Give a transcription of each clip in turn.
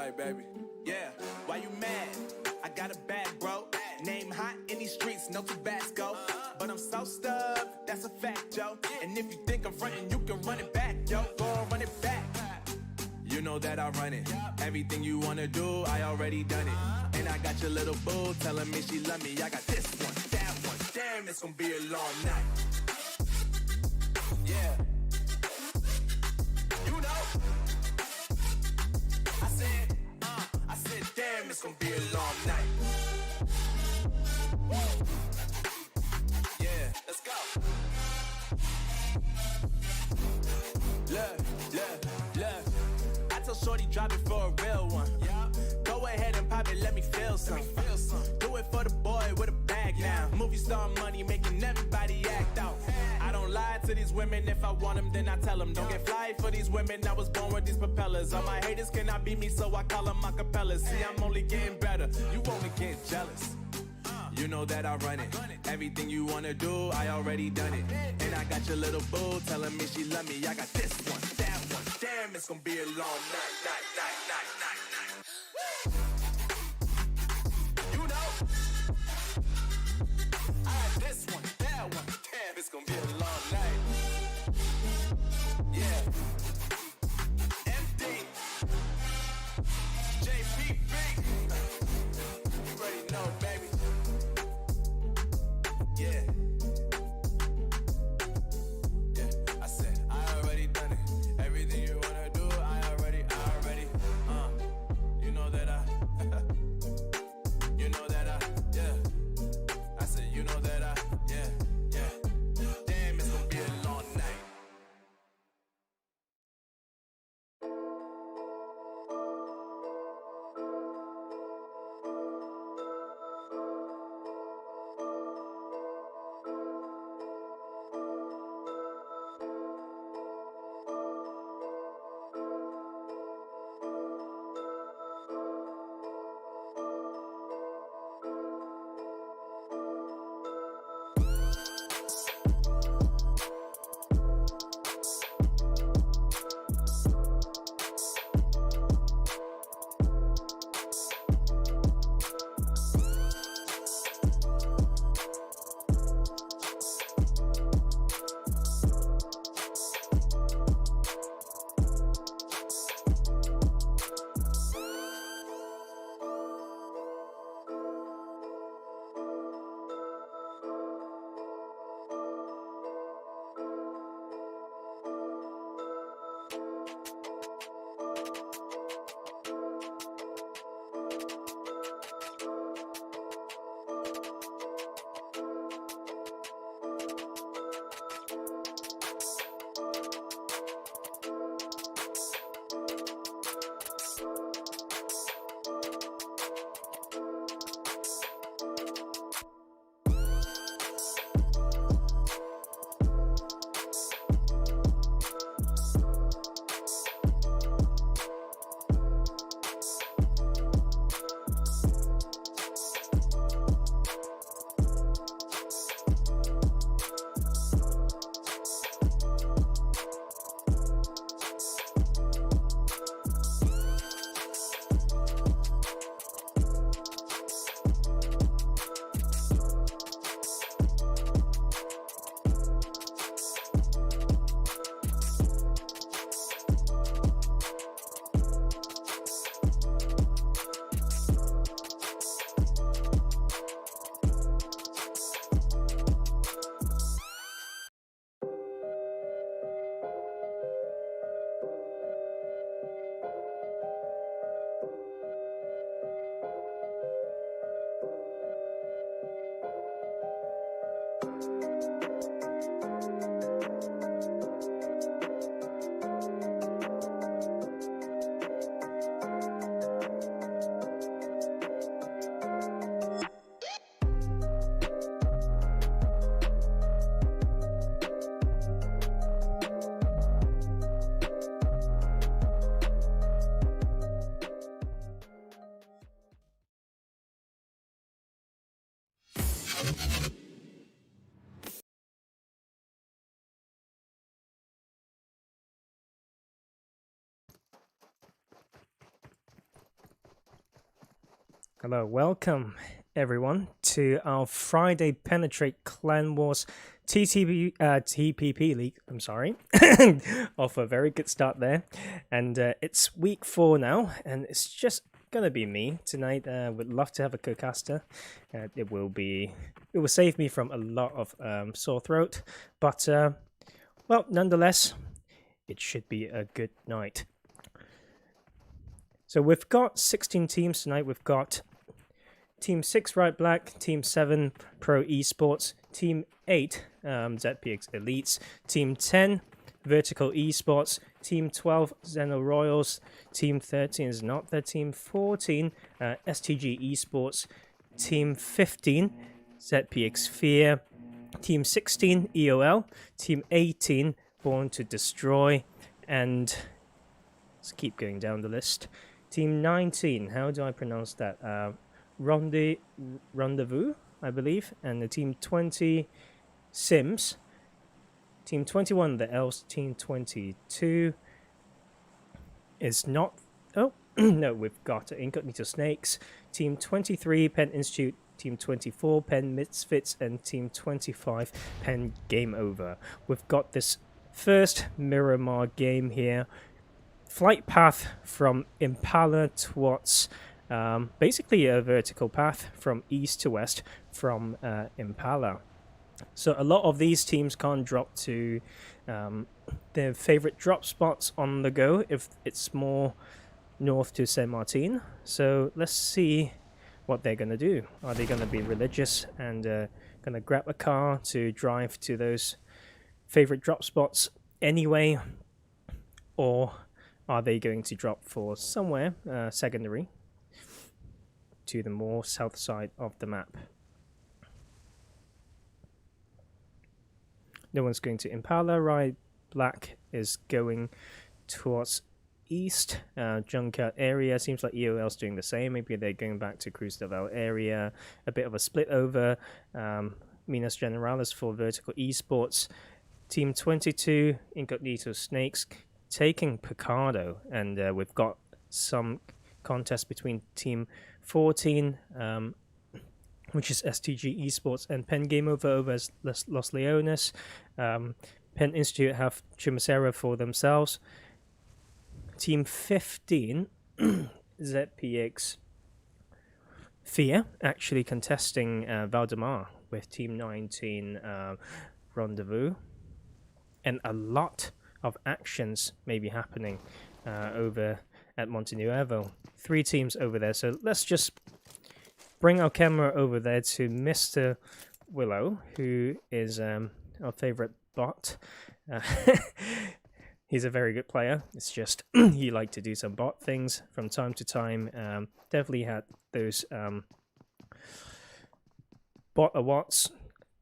night, baby. Yeah, why you mad? I got a bag, bro. Name hot in these streets, no Tabasco. But I'm so stubbed, that's a fact, yo. And if you think I'm frontin', you can run it back, yo. Go on, run it back. You know that I run it. Everything you wanna do, I already done it. And I got your little boo telling me she love me. I got this one, that one. Damn, it's gonna be a long night. Yeah. You know. I said, damn, it's gonna be a long night. Yeah, let's go. Look. I told Shorty drop it for a real one. Go ahead and pop it, let me feel some. Do it for the boy with a bag now. Movie star money making everybody act out. I don't lie to these women, if I want them then I tell them. Don't get fly for these women, I was born with these propellers. All my haters cannot beat me, so I call them acapellas. See, I'm only getting better, you only get jealous. You know that I run it. Everything you wanna do, I already done it. And I got your little boo telling me she love me. I got this one, that one. Damn, it's gonna be a long night. You know, I got this one, that one. Damn, it's gonna be a long night. Yeah. MD, JPP. You already know, baby. Yeah, I said, I already done it. Everything you wanna do, I already Hello, welcome everyone to our Friday Penetrate Clan Wars TPP League. I'm sorry, off a very good start there, and it's week 4 now, and it's just gonna be me tonight. Would love to have a co-caster. It will save me from a lot of sore throat, but well, nonetheless, it should be a good night. So we've got 16 teams tonight. We've got Team 6 Right Black, Team 7 Pro Esports, Team 8 ZPX Elites, Team 10 Vertical Esports, Team 12 Zeno Royals, Team 13 is not there, Team 14 STG Esports, Team 15 ZPX Fear, Team 16 EOL, Team 18 Born to Destroy, and let's keep going down the list. Team 19, how do I pronounce that? Rendezvous, I believe, and the Team 20 Sims, Team 21 the Elves, Team 22 is not. Oh no, we've got Incognito Snakes, Team 23 Pen Institute, Team 24 Pen Misfits, and Team 25 Pen Game Over. We've got this first Miramar game here. Flight path from Impala towards basically a vertical path from east to west from Impala. So a lot of these teams can't drop to their favorite drop spots on the go if it's more north to Saint Martin. So let's see what they're going to do. Are they going to be religious and going to grab a car to drive to those favorite drop spots anyway, or are they going to drop for somewhere secondary to the more south side of the map? No one's going to Impala. Right Black is going towards east. Junkyard area. Seems like EOL's doing the same. Maybe they're going back to Cruz del Val area. A bit of a split over. Minas Generalis for Vertical Esports. Team 22, Incognito Snakes, taking Picardo, and we've got some contest between Team 14, which is STG Esports, and Pen Game Over as Los Leones. Pen Institute have Chimacera for themselves. Team 15, ZPX Fear, actually contesting Valdemar with Team 19 Rendezvous. And a lot of actions may be happening over at Monte Nuevo. 3 teams over there, so let's just bring our camera over there to Mr. Willow, who is our favorite bot. He's a very good player. It's just he liked to do some bot things from time to time. Definitely had those bot awards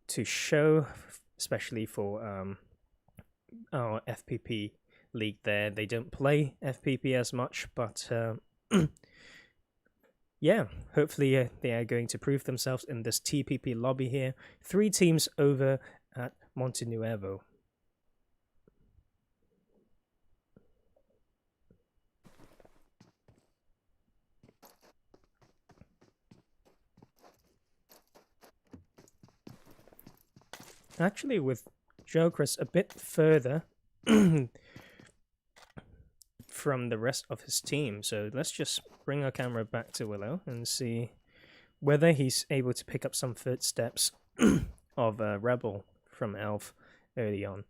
to show, especially for our FPP league there. They don't play FPP as much, but yeah, hopefully they are going to prove themselves in this TPP lobby here. 3 teams over at Monte Nuevo. Actually, with Jokris a bit further from the rest of his team, so let's just bring our camera back to Willow and see whether he's able to pick up some footsteps of Rebel from Elf early on.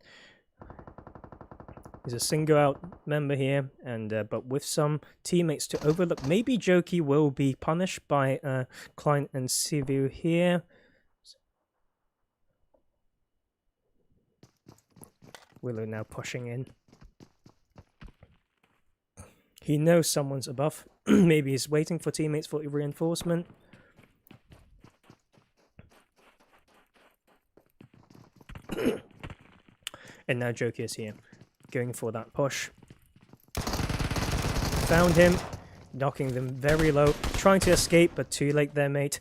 He's a single out member here, and but with some teammates to overlook. Maybe Jokey will be punished by Klein and Sivu here. Willow now pushing in. He knows someone's above. Maybe he's waiting for teammates for reinforcement. And now Jokey is here, going for that push. Found him, knocking them very low, trying to escape, but too late there, mate.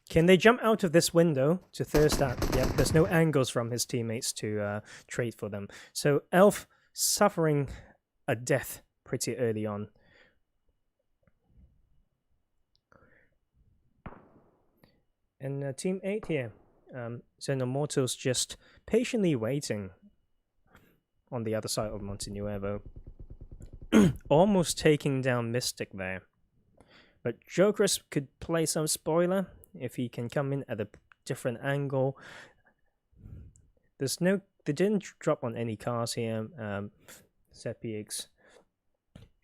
Can they jump out of this window to thirst out? Yep, there's no angles from his teammates to trade for them. So Elf suffering a death pretty early on. And Team 8 here, Xenomortals just patiently waiting on the other side of Monte Nuevo. Almost taking down Mystic there. But Jokeris could play some spoiler if he can come in at a different angle. They didn't drop on any cars here. ZPX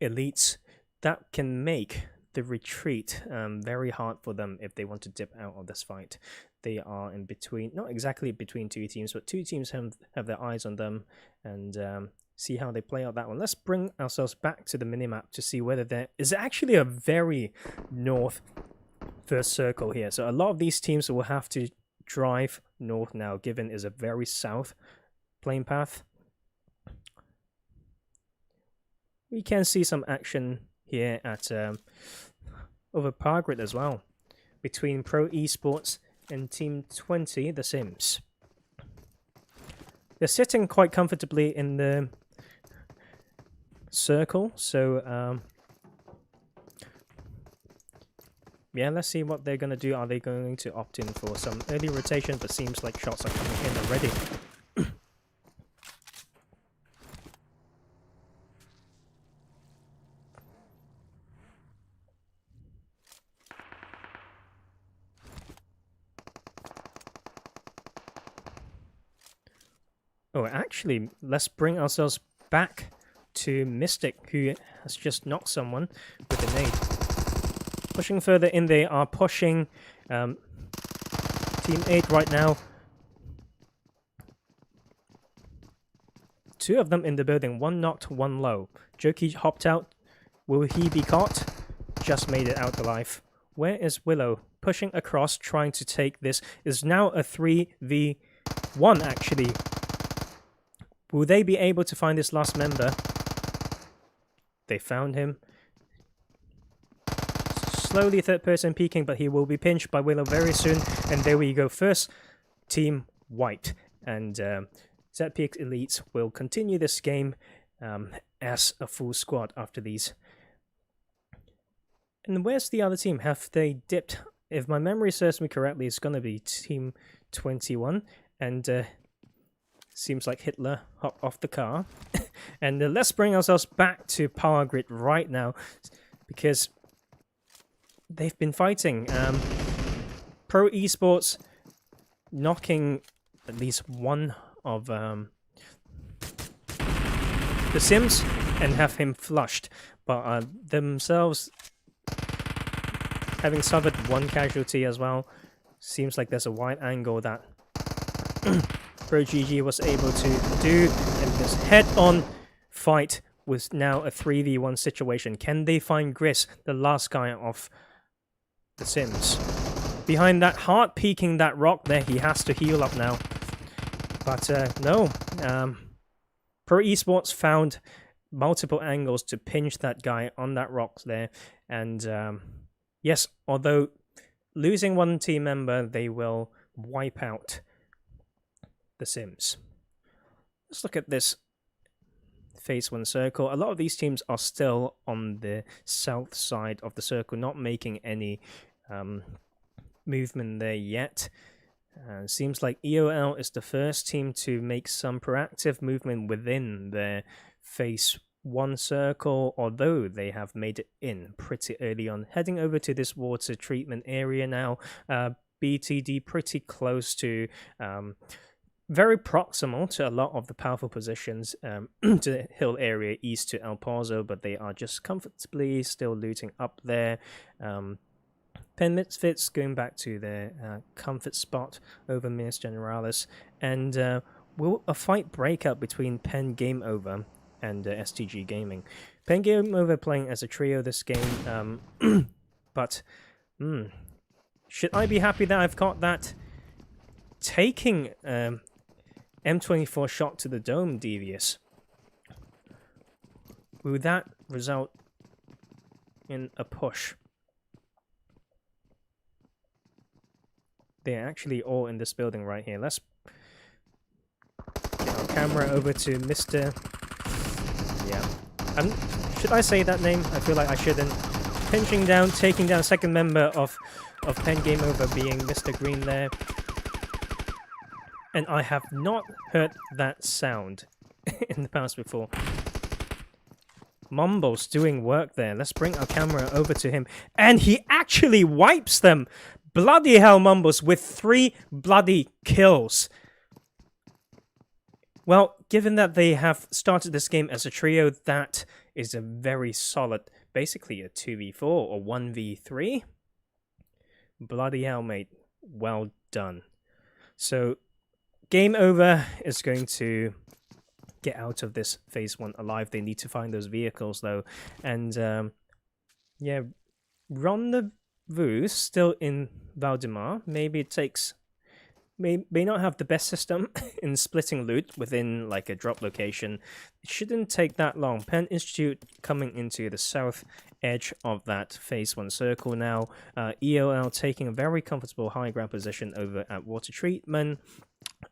elites, that can make the retreat very hard for them if they want to dip out of this fight. They are in between, not exactly between two teams, but two teams have their eyes on them, and see how they play out that one. Let's bring ourselves back to the minimap to see whether there is actually a very north first circle here. So a lot of these teams will have to drive north now, given is a very south plane path. We can see some action here at over Power Grid as well, between Pro Esports and Team 20, The Sims. They're sitting quite comfortably in the circle, so yeah, let's see what they're going to do. Are they going to opt in for some early rotation? But seems like shots are coming in already. Oh, actually, let's bring ourselves back to Mystic, who has just knocked someone with a nade. Pushing further in, they are pushing Team 8 right now. Two of them in the building, one knocked, one low. Jokey hopped out. Will he be caught? Just made it out alive. Where is Willow? Pushing across, trying to take this. Is now a 3v1 actually. Will they be able to find this last member? They found him. Slowly third person peeking, but he will be pinched by Willow very soon. And there we go. First team white. And ZPX Elites will continue this game as a full squad after these. And where's the other team? Have they dipped? If my memory serves me correctly, it's going to be Team 21. And seems like Hitler hopped off the car. And let's bring ourselves back to Power Grid right now, because they've been fighting. Pro Esports knocking at least one of the Sims and have him flushed, but themselves having suffered one casualty as well. Seems like there's a wide angle that Pro GG was able to do, and this head-on fight was now a 3v1 situation. Can they find Gris, the last guy of the Sims? Behind that heart peeking that rock there, he has to heal up now. But no, Pro Esports found multiple angles to pinch that guy on that rock there. And yes, although losing one team member, they will wipe out the Sims. Let's look at this phase 1 circle. A lot of these teams are still on the south side of the circle, not making any movement there yet. Seems like EOL is the first team to make some proactive movement within their phase 1 circle, although they have made it in pretty early on. Heading over to this water treatment area now. BTD pretty close to very proximal to a lot of the powerful positions to the hill area east to El Pozo, but they are just comfortably still looting up there. Pen Misfits going back to their comfort spot over Minas Generalis, and will a fight break out between Pen Game Over and STG Gaming? Pen Game Over playing as a trio this game, but should I be happy that I've got that taking M24 shot to the dome devious? Will that result in a push? They're actually all in this building right here. Let's get our camera over to Mr. Yeah. Should I say that name? I feel like I shouldn't. pinching down, taking down second member of Pen Game Over being Mr. Green there. And I have not heard that sound in the past before. Mumbles doing work there. Let's bring our camera over to him. And he actually wipes them! Bloody hell, Mumbles, with 3 bloody kills. Well, given that they have started this game as a trio, that is a very solid, basically a 2v4 or 1v3. Bloody hell, mate. Well done. So, Game Over is going to get out of this phase 1 alive. They need to find those vehicles, though. And, yeah, Rendezvous still in Valdemar. Maybe it takes... May not have the best system in splitting loot within like a drop location. It shouldn't take that long. Penn Institute coming into the south edge of that phase 1 circle now. EOL taking a very comfortable high ground position over at water treatment.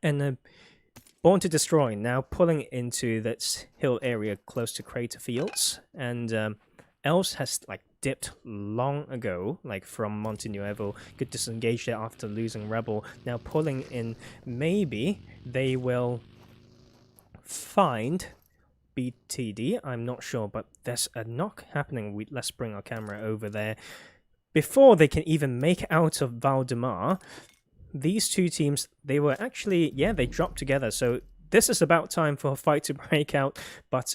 And Born to Destroy now pulling into that hill area close to Crater Fields. And Els has like dipped long ago, like from Monte Nuevo, could disengage there after losing Rebel. Now pulling in, maybe they will find BTD, I'm not sure, but there's a knock happening. Let's bring our camera over there. Before they can even make out of Valdemar, these two teams, they were actually, yeah, they dropped together. So this is about time for a fight to break out. But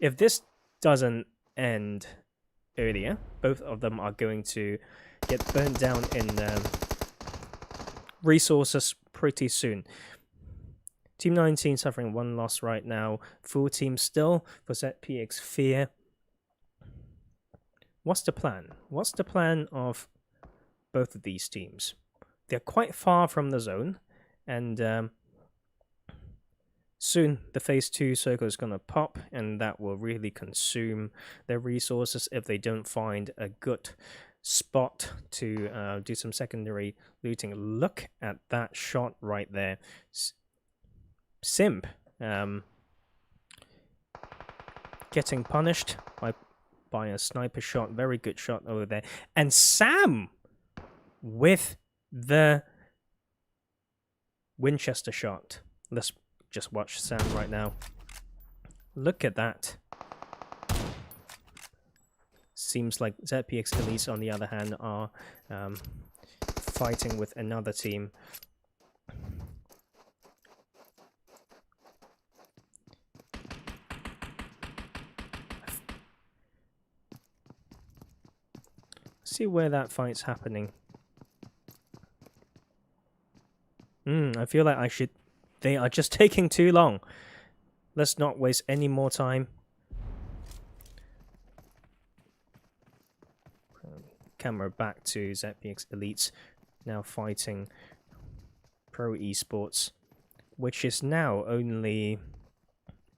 if this doesn't end earlier, both of them are going to get burnt down in resources pretty soon. Team 19 suffering 1 loss right now. Full team still for ZPX Fear. What's the plan? What's the plan of both of these teams? They're quite far from the zone, and soon the phase 2 circle is going to pop, and that will really consume their resources if they don't find a good spot to do some secondary looting. Look at that shot right there. Simp getting punished by a sniper shot. Very good shot over there. And Sam with the Winchester shot. Let's just watch Sam right now. Look at that. Seems like ZPX Elite, on the other hand, are fighting with another team. See where that fight's happening. I feel like I should... They are just taking too long. Let's not waste any more time. Camera back to ZPX Elites. Now fighting Pro Esports, which is now only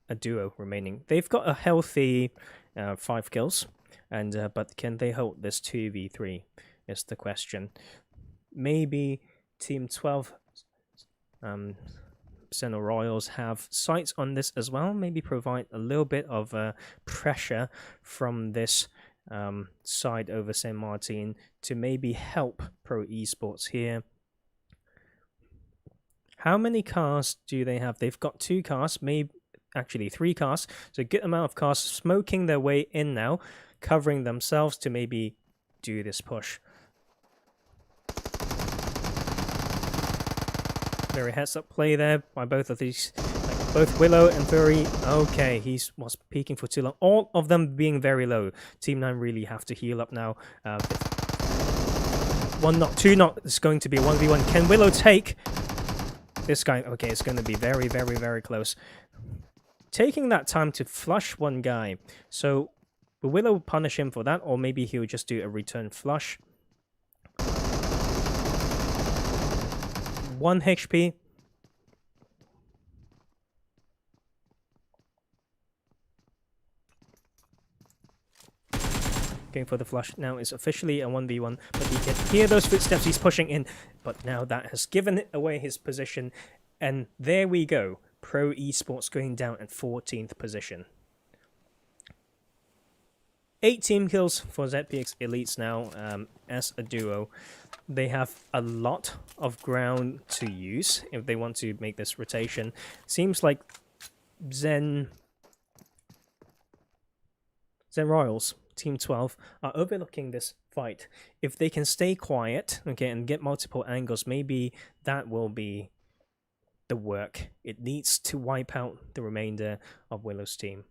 a duo remaining. They've got a healthy 5 kills, and but can they hold this 2v3 is the question. Maybe Team 12 Sentinel Royals have sights on this as well. Maybe provide a little bit of pressure from this side over Saint Martin to maybe help Pro Esports here. How many cars do they have? They've got 2 cars, maybe actually 3 cars. So a good amount of cars smoking their way in now, covering themselves to maybe do this push. Very heads-up play there by both of these, like both Willow and Fury. Okay, he was peeking for too long. All of them being very low. Team 9 really have to heal up now. 1 knock, 2 knock. It's going to be a 1v1. Can Willow take this guy? Okay, it's going to be very, very, very close. Taking that time to flush one guy. So will Willow punish him for that, or maybe he'll just do a return flush? 1 HP. Going for the flush now is officially a 1v1, but he can hear those footsteps. He's pushing in, but now that has given away his position, and there we go. Pro Esports going down at 14th position. 8 team kills for ZPX Elites now as a duo. They have a lot of ground to use if they want to make this rotation. Seems like Zen Royals, Team 12, are overlooking this fight. If they can stay quiet, okay, and get multiple angles, maybe that will be the work it needs to wipe out the remainder of Willow's team.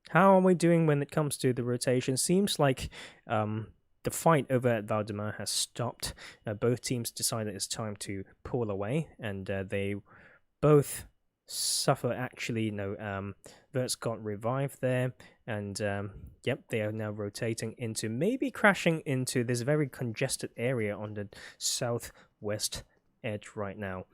How are we doing when it comes to the rotation? Seems like the fight over at Valdemar has stopped. Both teams decided it's time to pull away, and they both suffer. Actually, no, Vert's got revived there, and yep, they are now rotating into, maybe crashing into this very congested area on the southwest edge right now.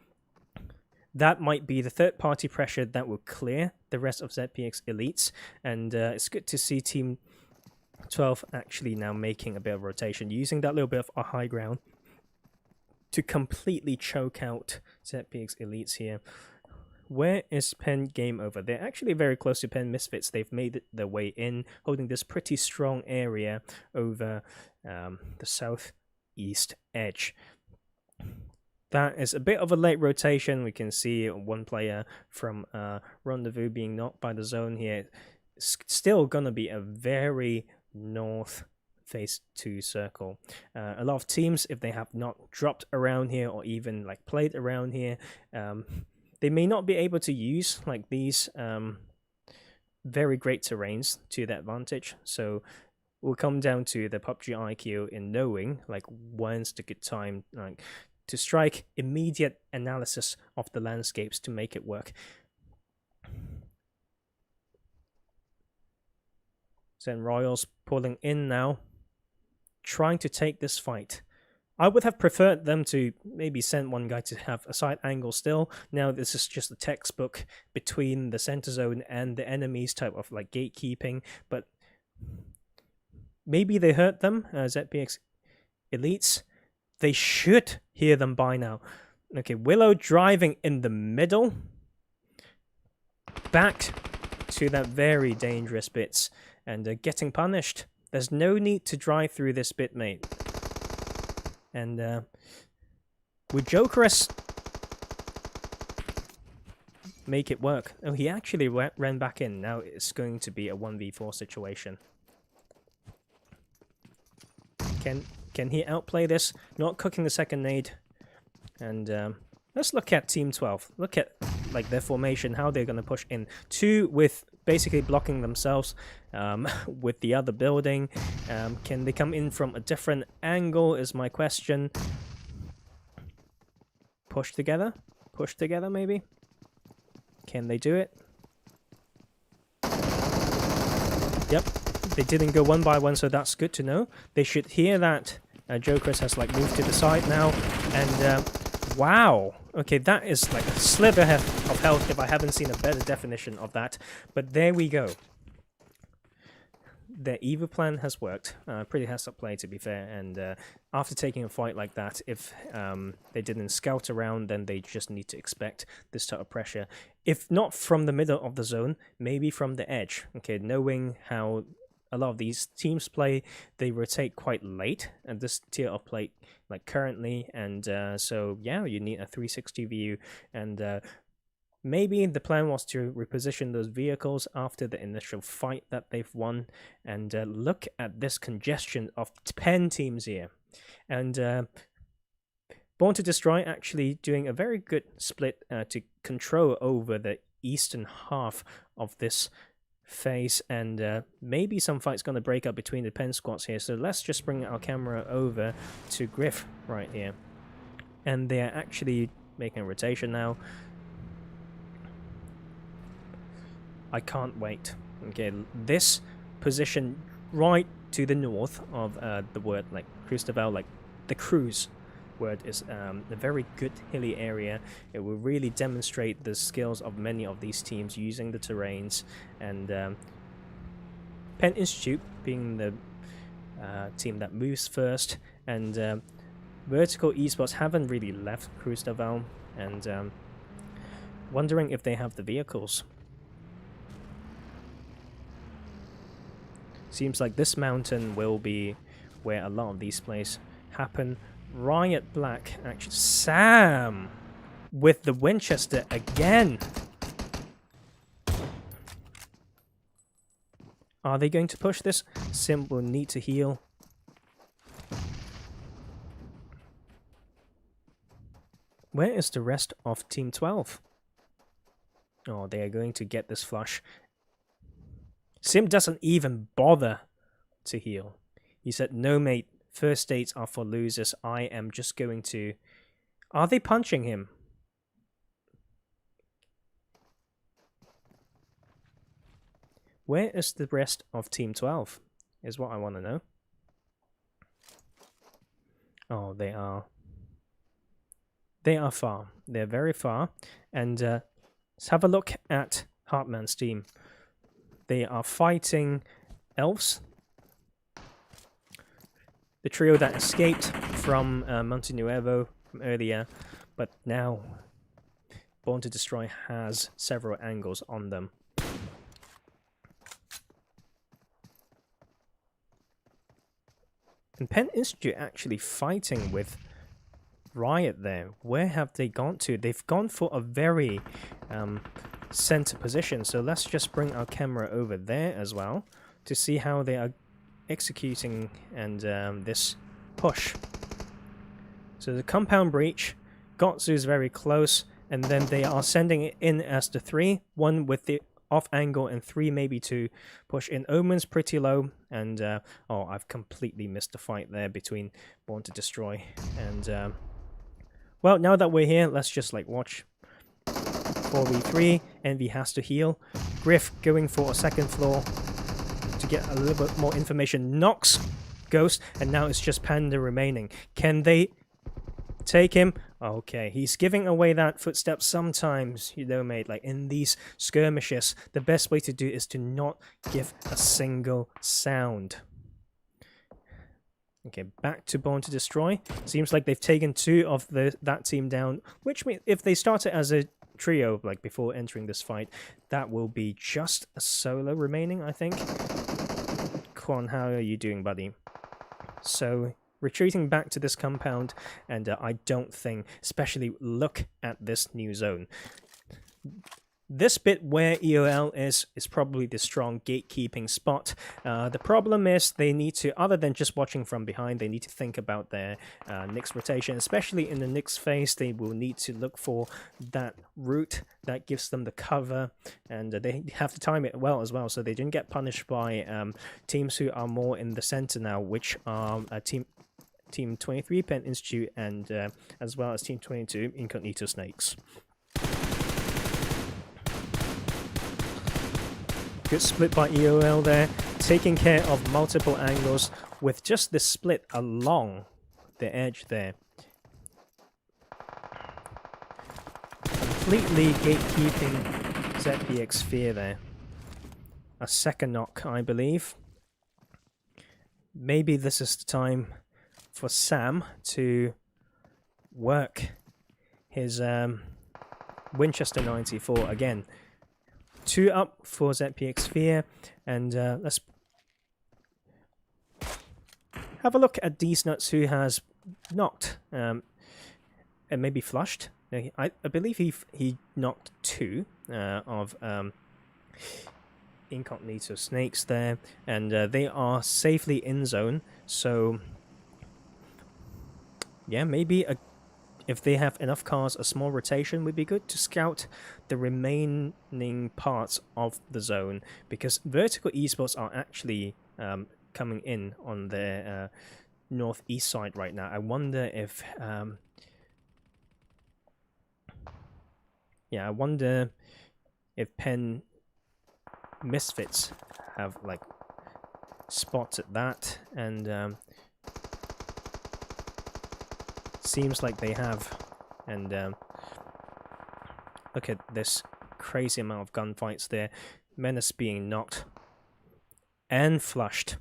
That might be the third-party pressure that will clear the rest of ZPX Elites, and it's good to see Team 12 actually now making a bit of rotation, using that little bit of a high ground to completely choke out ZPX Elites here. Where is Penn Game Over? They're actually very close to Penn Misfits. They've made their way in, holding this pretty strong area over the southeast edge. That is a bit of a late rotation. We can see one player from Rendezvous being knocked by the zone here. It's still going to be a very north phase 2 circle. A lot of teams, if they have not dropped around here or even like played around here, they may not be able to use like these very great terrains to their advantage. So we'll come down to the PUBG IQ in knowing like when's the good time like to strike immediate analysis of the landscapes to make it work. Zen Royals pulling in now, trying to take this fight. I would have preferred them to maybe send one guy to have a side angle still. Now this is just a textbook between the center zone and the enemies type of like gatekeeping, but maybe they hurt them, ZPX Elites. They should hear them by now. Okay, Willow driving in the middle. Back to that very dangerous bits and getting punished. There's no need to drive through this bit, mate. And would Jokeress make it work? Oh, he actually ran back in. Now it's going to be a 1v4 situation. Can he outplay this? Not cooking the second nade. And let's look at Team 12. Look at like their formation, how they're going to push in. 2 with basically blocking themselves with the other building. Can they come in from a different angle is my question. Push together? Push together maybe? Can they do it? Yep. They didn't go one by one, so that's good to know. They should hear that Jokeress has like moved to the side now, and wow, okay, that is like a sliver of health if I haven't seen a better definition of that. But there we go. Their Eva plan has worked. Pretty heads-up play, to be fair, and after taking a fight like that, if they didn't scout around, then they just need to expect this type of pressure. If not from the middle of the zone, maybe from the edge. Okay, knowing how a lot of these teams play, they rotate quite late at this tier of play, like currently, and so yeah, you need a 360 view, and maybe the plan was to reposition those vehicles after the initial fight that they've won, and look at this congestion of 10 teams here, and Born to Destroy actually doing a very good split to control over the eastern half of this phase, and maybe some fights going to break up between the Penn squads here. So let's just bring our camera over to Griff right here, and they're actually making a rotation now. I can't wait. Okay, this position right to the north of the word like Cruistavel, like the cruise word, is a very good hilly area. It will really demonstrate the skills of many of these teams using the terrains, and Penn Institute being the team that moves first, and Vertical Esports haven't really left Cruistavel, and wondering if they have the vehicles. Seems like this mountain will be where a lot of these plays happen. Riot Black, actually. Sam! With the Winchester again! Are they going to push this? Sim will need to heal. Where is the rest of Team 12? Oh, they are going to get this flush. Sim doesn't even bother to heal. He said, no mate, first aids are for losers. I am just going to... Are they punching him? Where is the rest of Team 12? Is what I want to know. Oh, they are... They are far. They're very far. And let's have a look at Hartman's team. They are fighting elves. The trio that escaped from Monte Nuevo from earlier, but now Born to Destroy has several angles on them. And Penn Institute actually fighting with Riot there. Where have they gone to? They've gone for a very center position. So let's just bring our camera over there as well to see how they are executing and this push. So the compound breach, Gotsu's very close, and then they are sending it in as the 3, 1 with the off angle and 3 maybe to push in. Omen's pretty low, and oh, I've completely missed the fight there between Born to Destroy and well, now that we're here, let's just like watch 4v3. Envy has to heal. Griff going for a second floor to get a little bit more information. Knocks Ghost, and now it's just Panda remaining. Can they take him? Okay, he's giving away that footstep sometimes, you know, mate. Like in these skirmishes, the best way to do is to not give a single sound. Okay, back to Born to Destroy. Seems like they've taken 2 of that team down, which means if they started as a trio, like before entering this fight, that will be just a solo remaining, I think. Quan, how are you doing, buddy? So, retreating back to this compound, and I don't think, especially look at this new zone. This bit where EOL is probably the strong gatekeeping spot. The problem is they need to, other than just watching from behind, they need to think about their next rotation. Especially in the next phase, they will need to look for that route that gives them the cover, and they have to time it well as well, so they didn't get punished by teams who are more in the center now, which are Team 23, Penn Institute, and as well as Team 22, Incognito Snakes. Good split by EOL there, taking care of multiple angles with just this split along the edge there. Completely gatekeeping ZPX Fear there. A second knock, I believe. Maybe this is the time for Sam to work his Winchester 94 again. 2 up for ZPX Fear, and let's have a look at these nuts who has knocked and maybe flushed. I believe he knocked 2 of Incognito Snakes there, and they are safely in zone. So yeah, maybe if they have enough cars, a small rotation would be good to scout the remaining parts of the zone, because Vertical Esports are actually coming in on their northeast side right now. I wonder if yeah, I wonder if Penn Misfits have like spotted that, and seems like they have. And look at this crazy amount of gunfights there. Menace being knocked and flushed.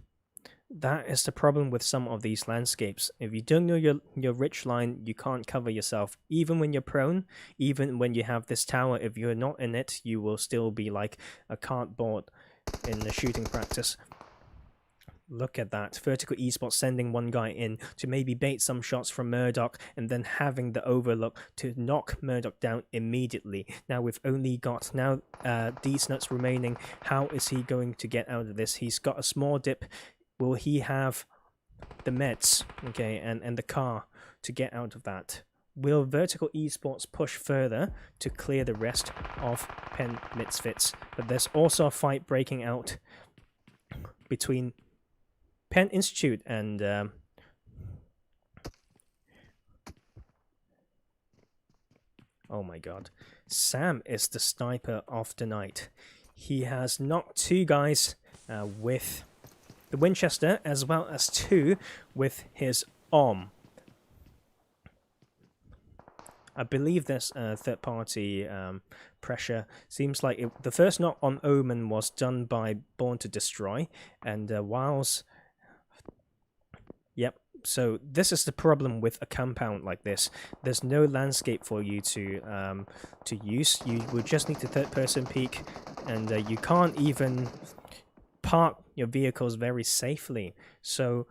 That is the problem with some of these landscapes. If you don't know your rich line, you can't cover yourself. Even when you're prone, even when you have this tower, if you're not in it, you will still be like a cardboard in the shooting practice. Look at that. Vertical Esports sending one guy in to maybe bait some shots from Murdoch and then having the overlook to knock Murdoch down immediately. Now we've only got these nuts remaining. How is he going to get out of this? He's got a small dip. Will he have the meds, okay, and the car to get out of that? Will Vertical Esports push further to clear the rest of Penn Misfits? But there's also a fight breaking out between Penn Institute and oh my god, Sam is the sniper of the night. He has knocked 2 guys with the Winchester as well as 2 with his arm. I believe there's third-party pressure. Seems like the first knock on Omen was done by Born to Destroy, and whilst... Yep, so this is the problem with a compound like this. There's no landscape for you to use. You would just need the third-person peek, and you can't even park your vehicles very safely. So,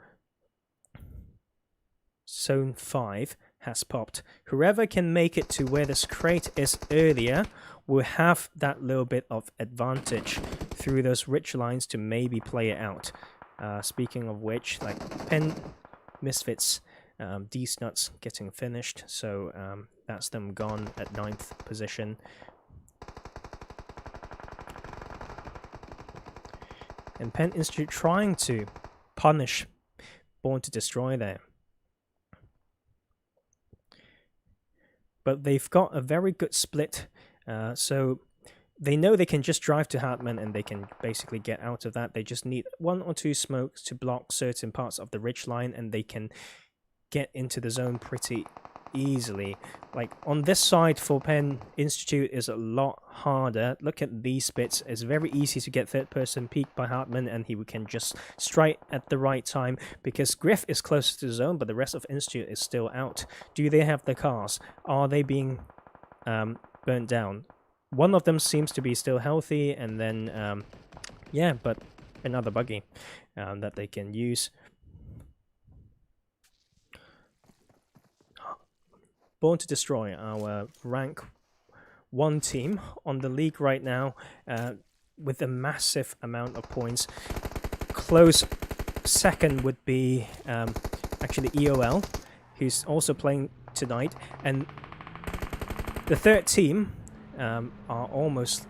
Zone 5 has popped. Whoever can make it to where this crate is earlier will have that little bit of advantage through those ridge lines to maybe play it out. Speaking of which, like Penn Misfits, these nuts getting finished, so that's them gone at 9th position. And Penn Institute trying to punish Born to Destroy there. But they've got a very good split, so they know they can just drive to Hartman and they can basically get out of that. They just need 1 or 2 smokes to block certain parts of the ridge line and they can get into the zone pretty easily. Like on this side for Penn Institute is a lot harder. Look at these bits. It's very easy to get third person peek by Hartman and he can just strike at the right time because Griff is closer to the zone but the rest of Institute is still out. Do they have the cars? Are they being burnt down? One of them seems to be still healthy, and then, yeah, but another buggy that they can use. Born to Destroy, our rank 1 team on the league right now, with a massive amount of points. Close second would be actually EOL, who's also playing tonight, and the third team are almost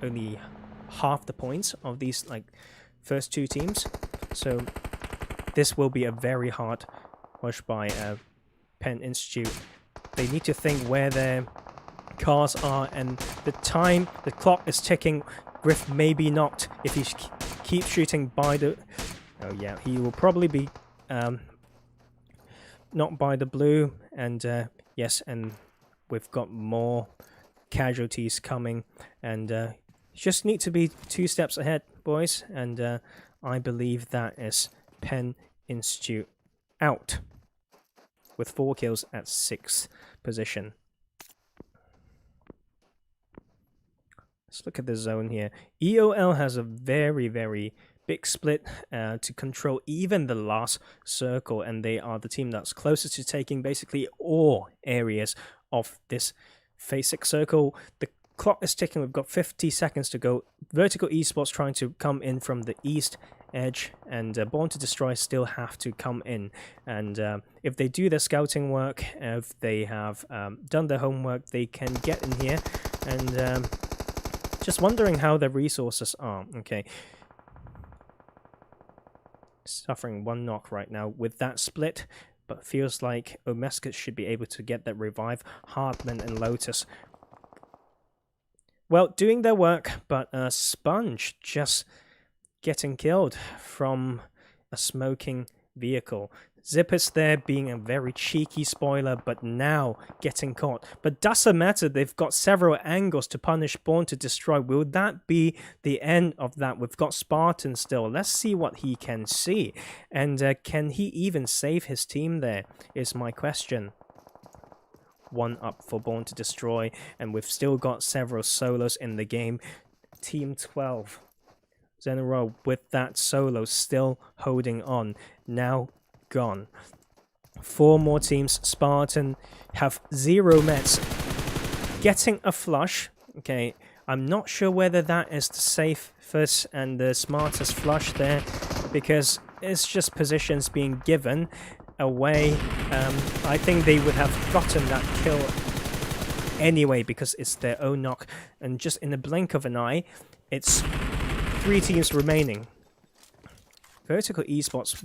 only half the points of these first 2 teams, so this will be a very hard push by Penn Institute. They need to think where their cars are, and the clock is ticking. Griff may be knocked if he keeps shooting by the... Oh yeah, he will probably be knocked by the blue, and yes, and we've got more casualties coming, and just need to be 2 steps ahead, boys, and I believe that is Penn Institute out with 4 kills at 6th position. Let's look at the zone here. EOL has a very, very big split to control even the last circle, and they are the team that's closest to taking basically all areas of this phase 6 circle. The clock is ticking. We've got 50 seconds to go. Vertical Esports trying to come in from the east edge, and Born to Destroy still have to come in. And if they do their scouting work, if they have done their homework, they can get in here. And just wondering how their resources are. Okay, suffering 1 knock right now with that split, but feels like Omescus should be able to get that revive. Hartman and Lotus, well, doing their work, but Sponge just getting killed from a smoking vehicle. Zipper's there being a very cheeky spoiler, but now getting caught. But doesn't matter, they've got several angles to punish Born to Destroy. Will that be the end of that? We've got Spartan still. Let's see what he can see. And can he even save his team there, is my question. 1 up for Born to Destroy, and we've still got several solos in the game. Team 12. Zenroy with that solo still holding on. Now gone. 4 more teams. Spartan have 0 mets. Getting a flush. Okay, I'm not sure whether that is the safest and the smartest flush there, because it's just positions being given away. I think they would have gotten that kill anyway because it's their own knock, and just in the blink of an eye, it's 3 teams remaining. Vertical Esports,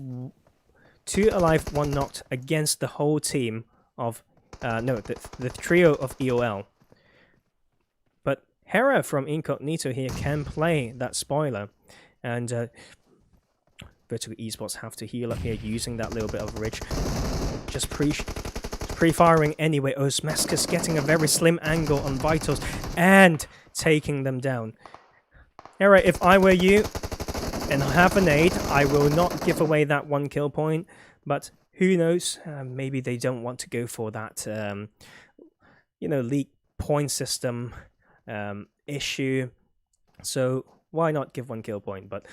2 alive, 1 knocked against the whole team of the trio of EOL. But Hera from Incognito here can play that spoiler, and Vertical Esports have to heal up here using that little bit of ridge. Just pre-firing anyway. Osmaskus getting a very slim angle on Vitals and taking them down. Hera, if I were you and have a nade, I will not give away that 1 kill point, but who knows, maybe they don't want to go for that, league point system issue, so why not give 1 kill point? But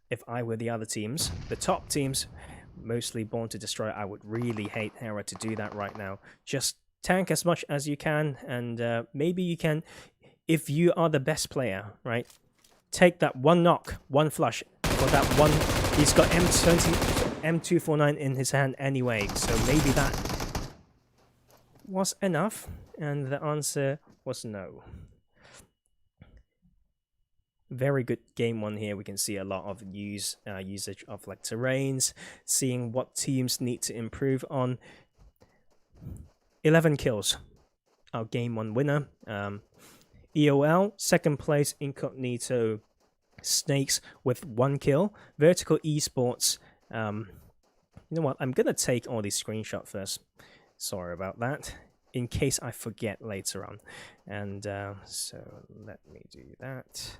if I were the other teams, the top teams, mostly Born to Destroy, I would really hate Hera to do that right now. Just tank as much as you can, and maybe you can, if you are the best player, right? Take that 1 knock, 1 flush, for that 1, he's got M249 in his hand anyway, so maybe that was enough, and the answer was no. Very good game 1 here. We can see a lot of usage of like terrains, seeing what teams need to improve on. 11 kills, our game 1 winner. EOL, 2nd place, Incognito Snakes with 1 kill. Vertical Esports, you know what, I'm gonna take all these screenshots first. Sorry about that, in case I forget later on. And so let me do that.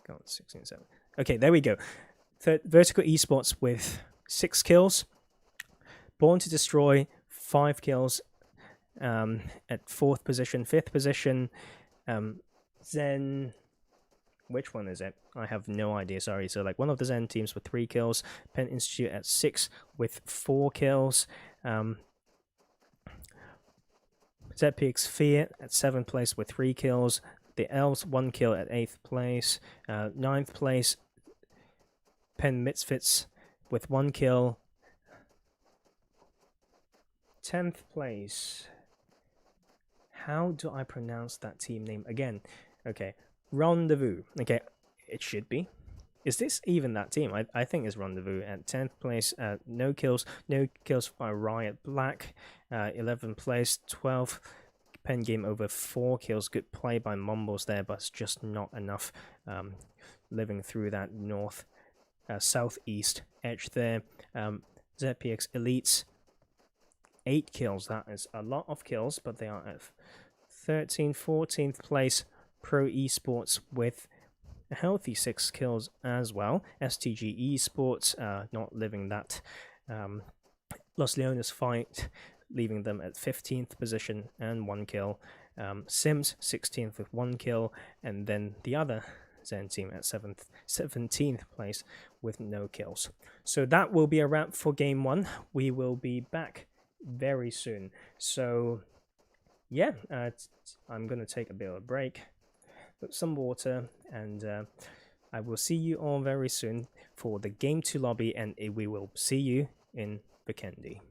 Go on, 16, 7. Okay, there we go. Vertical Esports with 6 kills. Born to Destroy, 5 kills. At 4th position, 5th position. Zen, which one is it? I have no idea, sorry. So like one of the Zen teams with 3 kills. Penn Institute at 6 with 4 kills. ZPX Fear at 7th place with 3 kills. The Elves, 1 kill at 8th place. 9th place, Penn Misfits with 1 kill. 10th place. How do I pronounce that team name again? Okay, Rendezvous. Okay, it should be. Is this even that team? I think it's Rendezvous at 10th place. No kills. No kills by Riot Black. 11th place. 12th. Pen game over 4 kills. Good play by Mumbles there, but it's just not enough. Living through that southeast edge there. ZPX Elites, 8 kills. That is a lot of kills, but they are at 13th, 14th place. Pro Esports with a healthy 6 kills as well. STG Esports not living that Los Leones fight, leaving them at 15th position and 1 kill. Sims 16th with 1 kill, and then the other Zen team at 17th place with no kills. So that will be a wrap for game 1. We will be back very soon. So yeah, I'm gonna take a bit of a break, put some water, and I will see you all very soon for the game 2 lobby, and we will see you in Vikendi.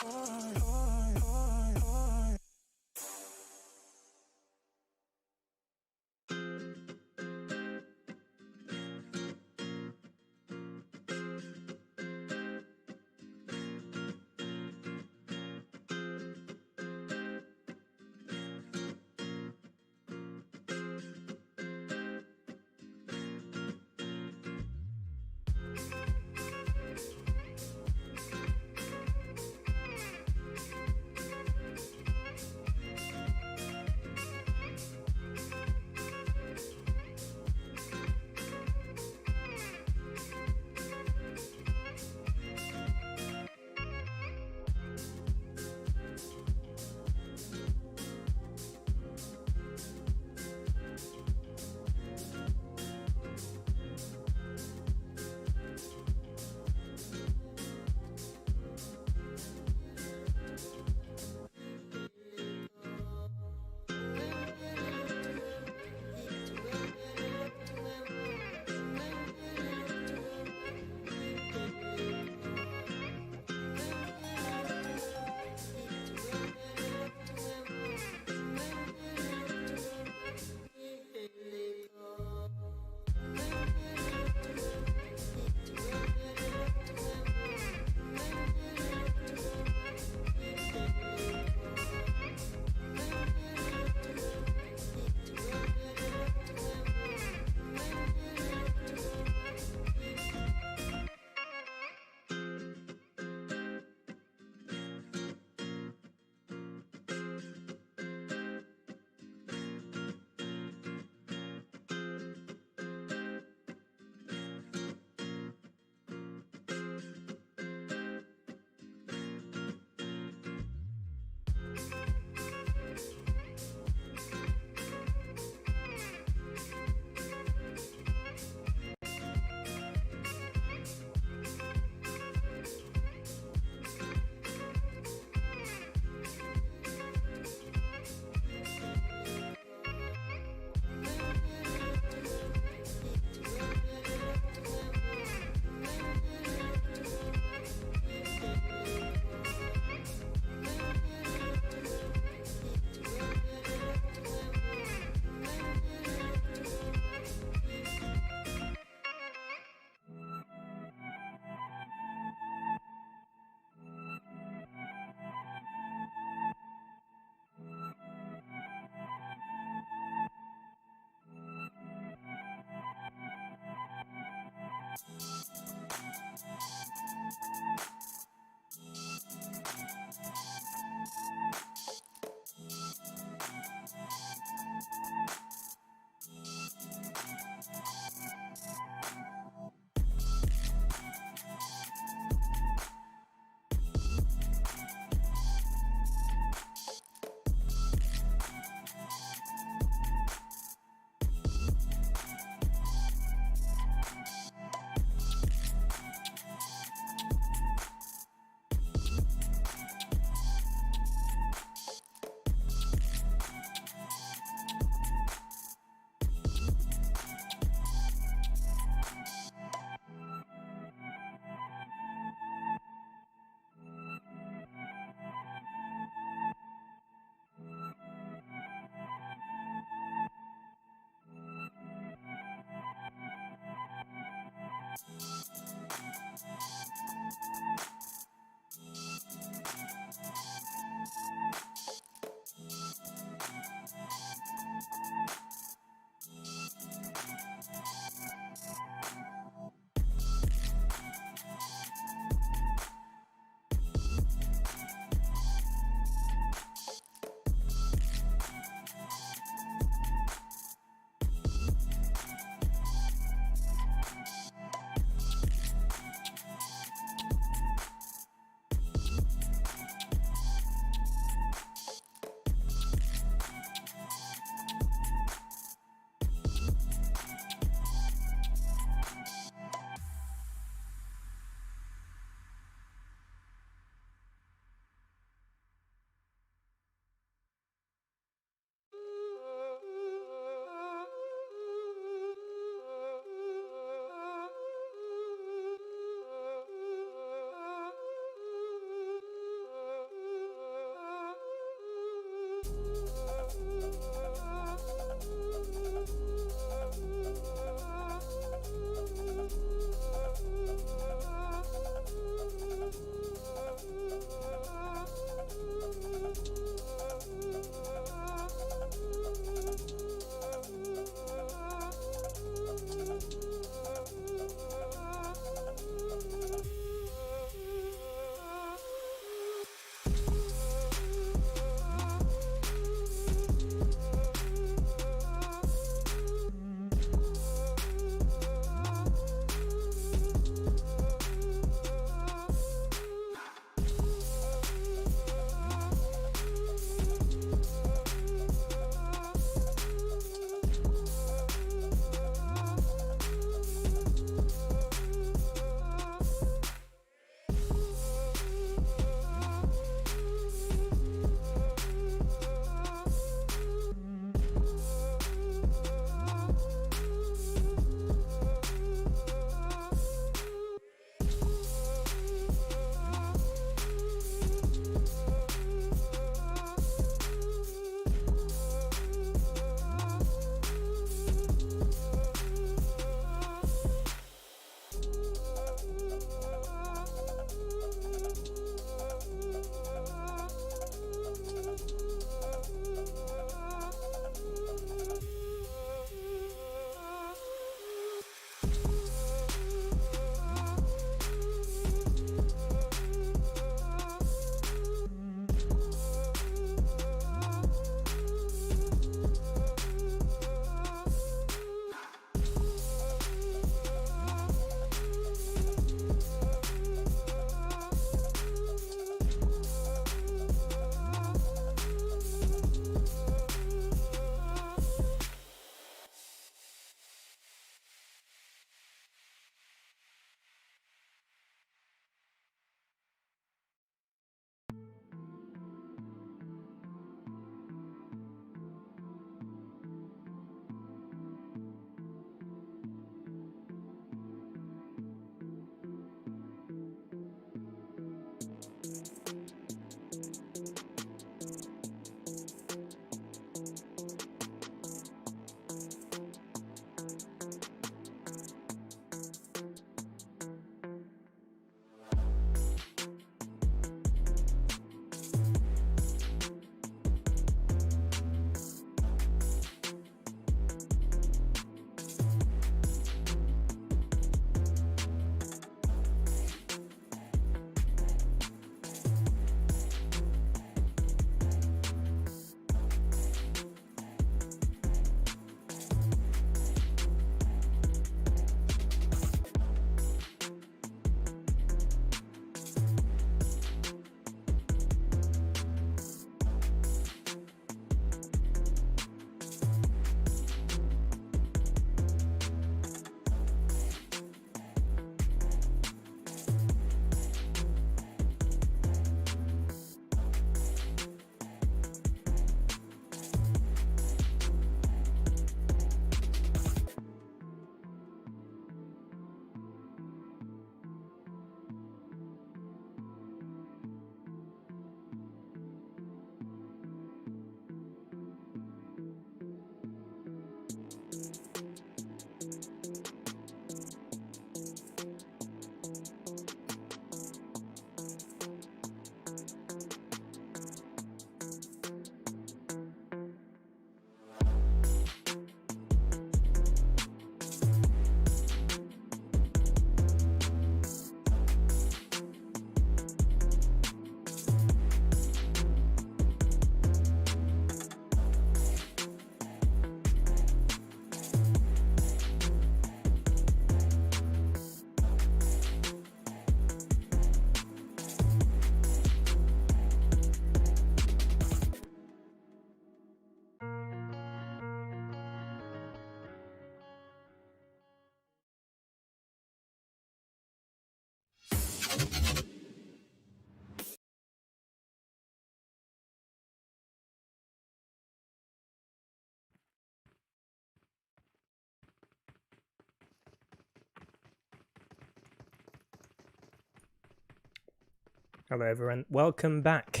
Hello everyone, welcome back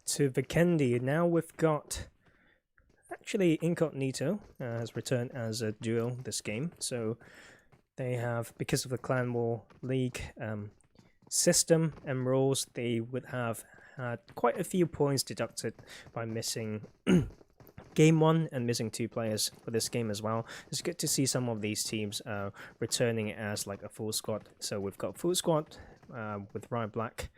to Vikendi. Now we've got, actually Incognito has returned as a duo this game, so they have, because of the Clan War League system and rules, they would have had quite a few points deducted by missing Game 1 and missing 2 players for this game as well. It's good to see some of these teams returning as like a full squad. So we've got full squad with Ryan Black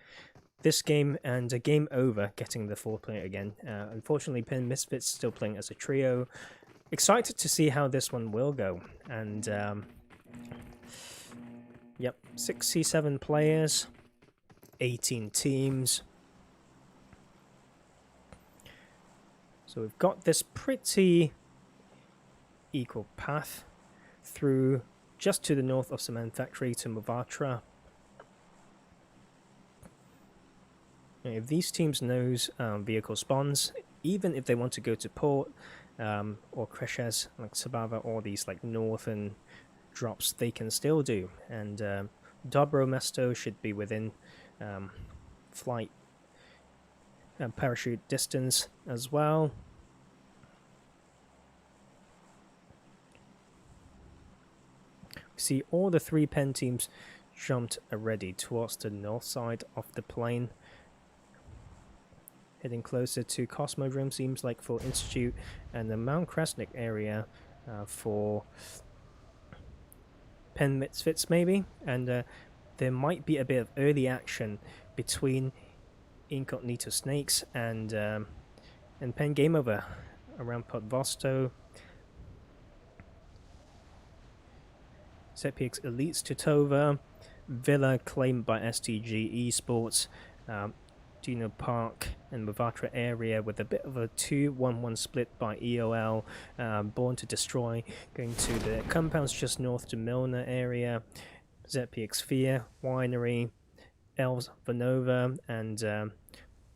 this game, and a game over getting the 4th player again. Unfortunately, Pen Misfits still playing as a trio. Excited to see how this one will go. And yep, 67 players, 18 teams. So we've got this pretty equal path through just to the north of Cement Factory to Mavatra. If these teams knows vehicle spawns, even if they want to go to port or Kreshes, like Sabava, or these like northern drops, they can still do. And Dobro Mesto should be within flight and parachute distance as well. See all the 3 pen teams jumped already towards the north side of the plane, heading closer to Cosmodrome, seems like, for Institute, and the Mount Krasnik area for Pen Misfits maybe. And there might be a bit of early action between Incognito Snakes and Pen Game Over around Podvosto. ZPX Elites to Tova, Villa claimed by STG Esports, Dino Park and Mavatra area with a bit of a 2-1-1 split by EOL, Born to Destroy going to the compounds just north to Milner area, ZPX Fear, Winery, Elves Vanova, and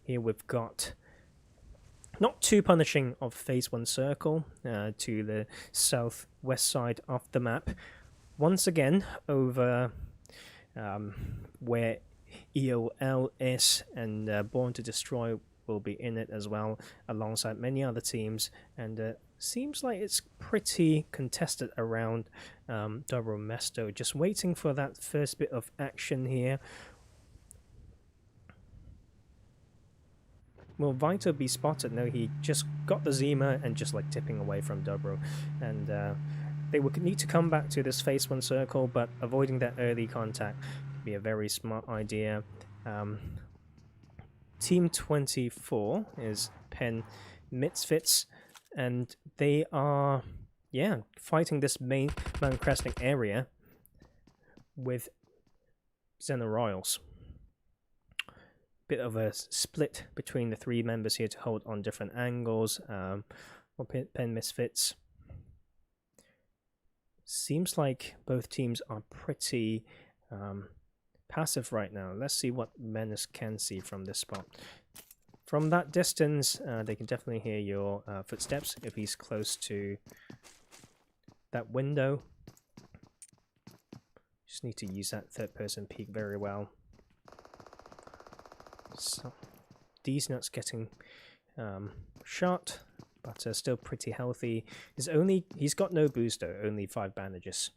here we've got not too punishing of Phase 1 Circle to the southwest side of the map. Once again, over where EOL is, and Born to Destroy will be in it as well, alongside many other teams. And seems like it's pretty contested around Dobro Mesto. Just waiting for that first bit of action here. Will Vito be spotted? No, he just got the Zima and just like tipping away from Dobro. And they would need to come back to this Phase 1 circle, but avoiding that early contact would be a very smart idea. Team 24 is Pen Misfits, and they are, yeah, fighting this main Mount Krasnik area with Xena Royals. Bit of a split between the 3 members here to hold on different angles. For Pen Misfits, seems like both teams are pretty passive right now. Let's see what Menace can see from this spot. From that distance, they can definitely hear your footsteps if he's close to that window. Just need to use that third-person peek very well. So, D's Nuts getting shot, but still pretty healthy. He's got no boost though, only 5 bandages.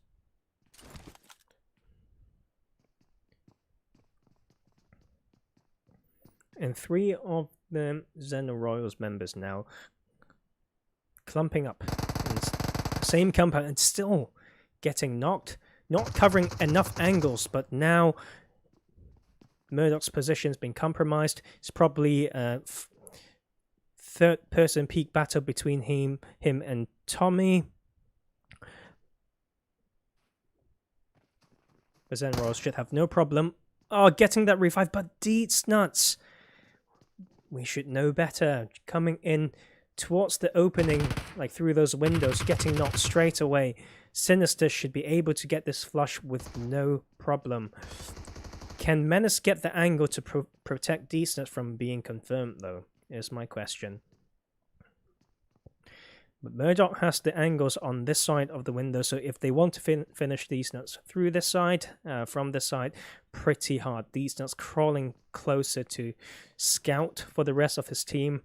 And 3 of the Xena Royals members now clumping up in the same compound and still getting knocked. Not covering enough angles, but now Murdoch's position's been compromised. It's probably a third-person peak battle between him and Tommy. The Zen Royals should have no problem. Oh, getting that revive, but Deets Nuts, we should know better. Coming in towards the opening, like through those windows, getting knocked straight away. Sinister should be able to get this flush with no problem. Can Menace get the angle to protect Deets Nuts from being confirmed, though? Is my question. But Murdoch has the angles on this side of the window, so if they want to finish these nuts through this side, from this side, pretty hard. These nuts crawling closer to Scout for the rest of his team.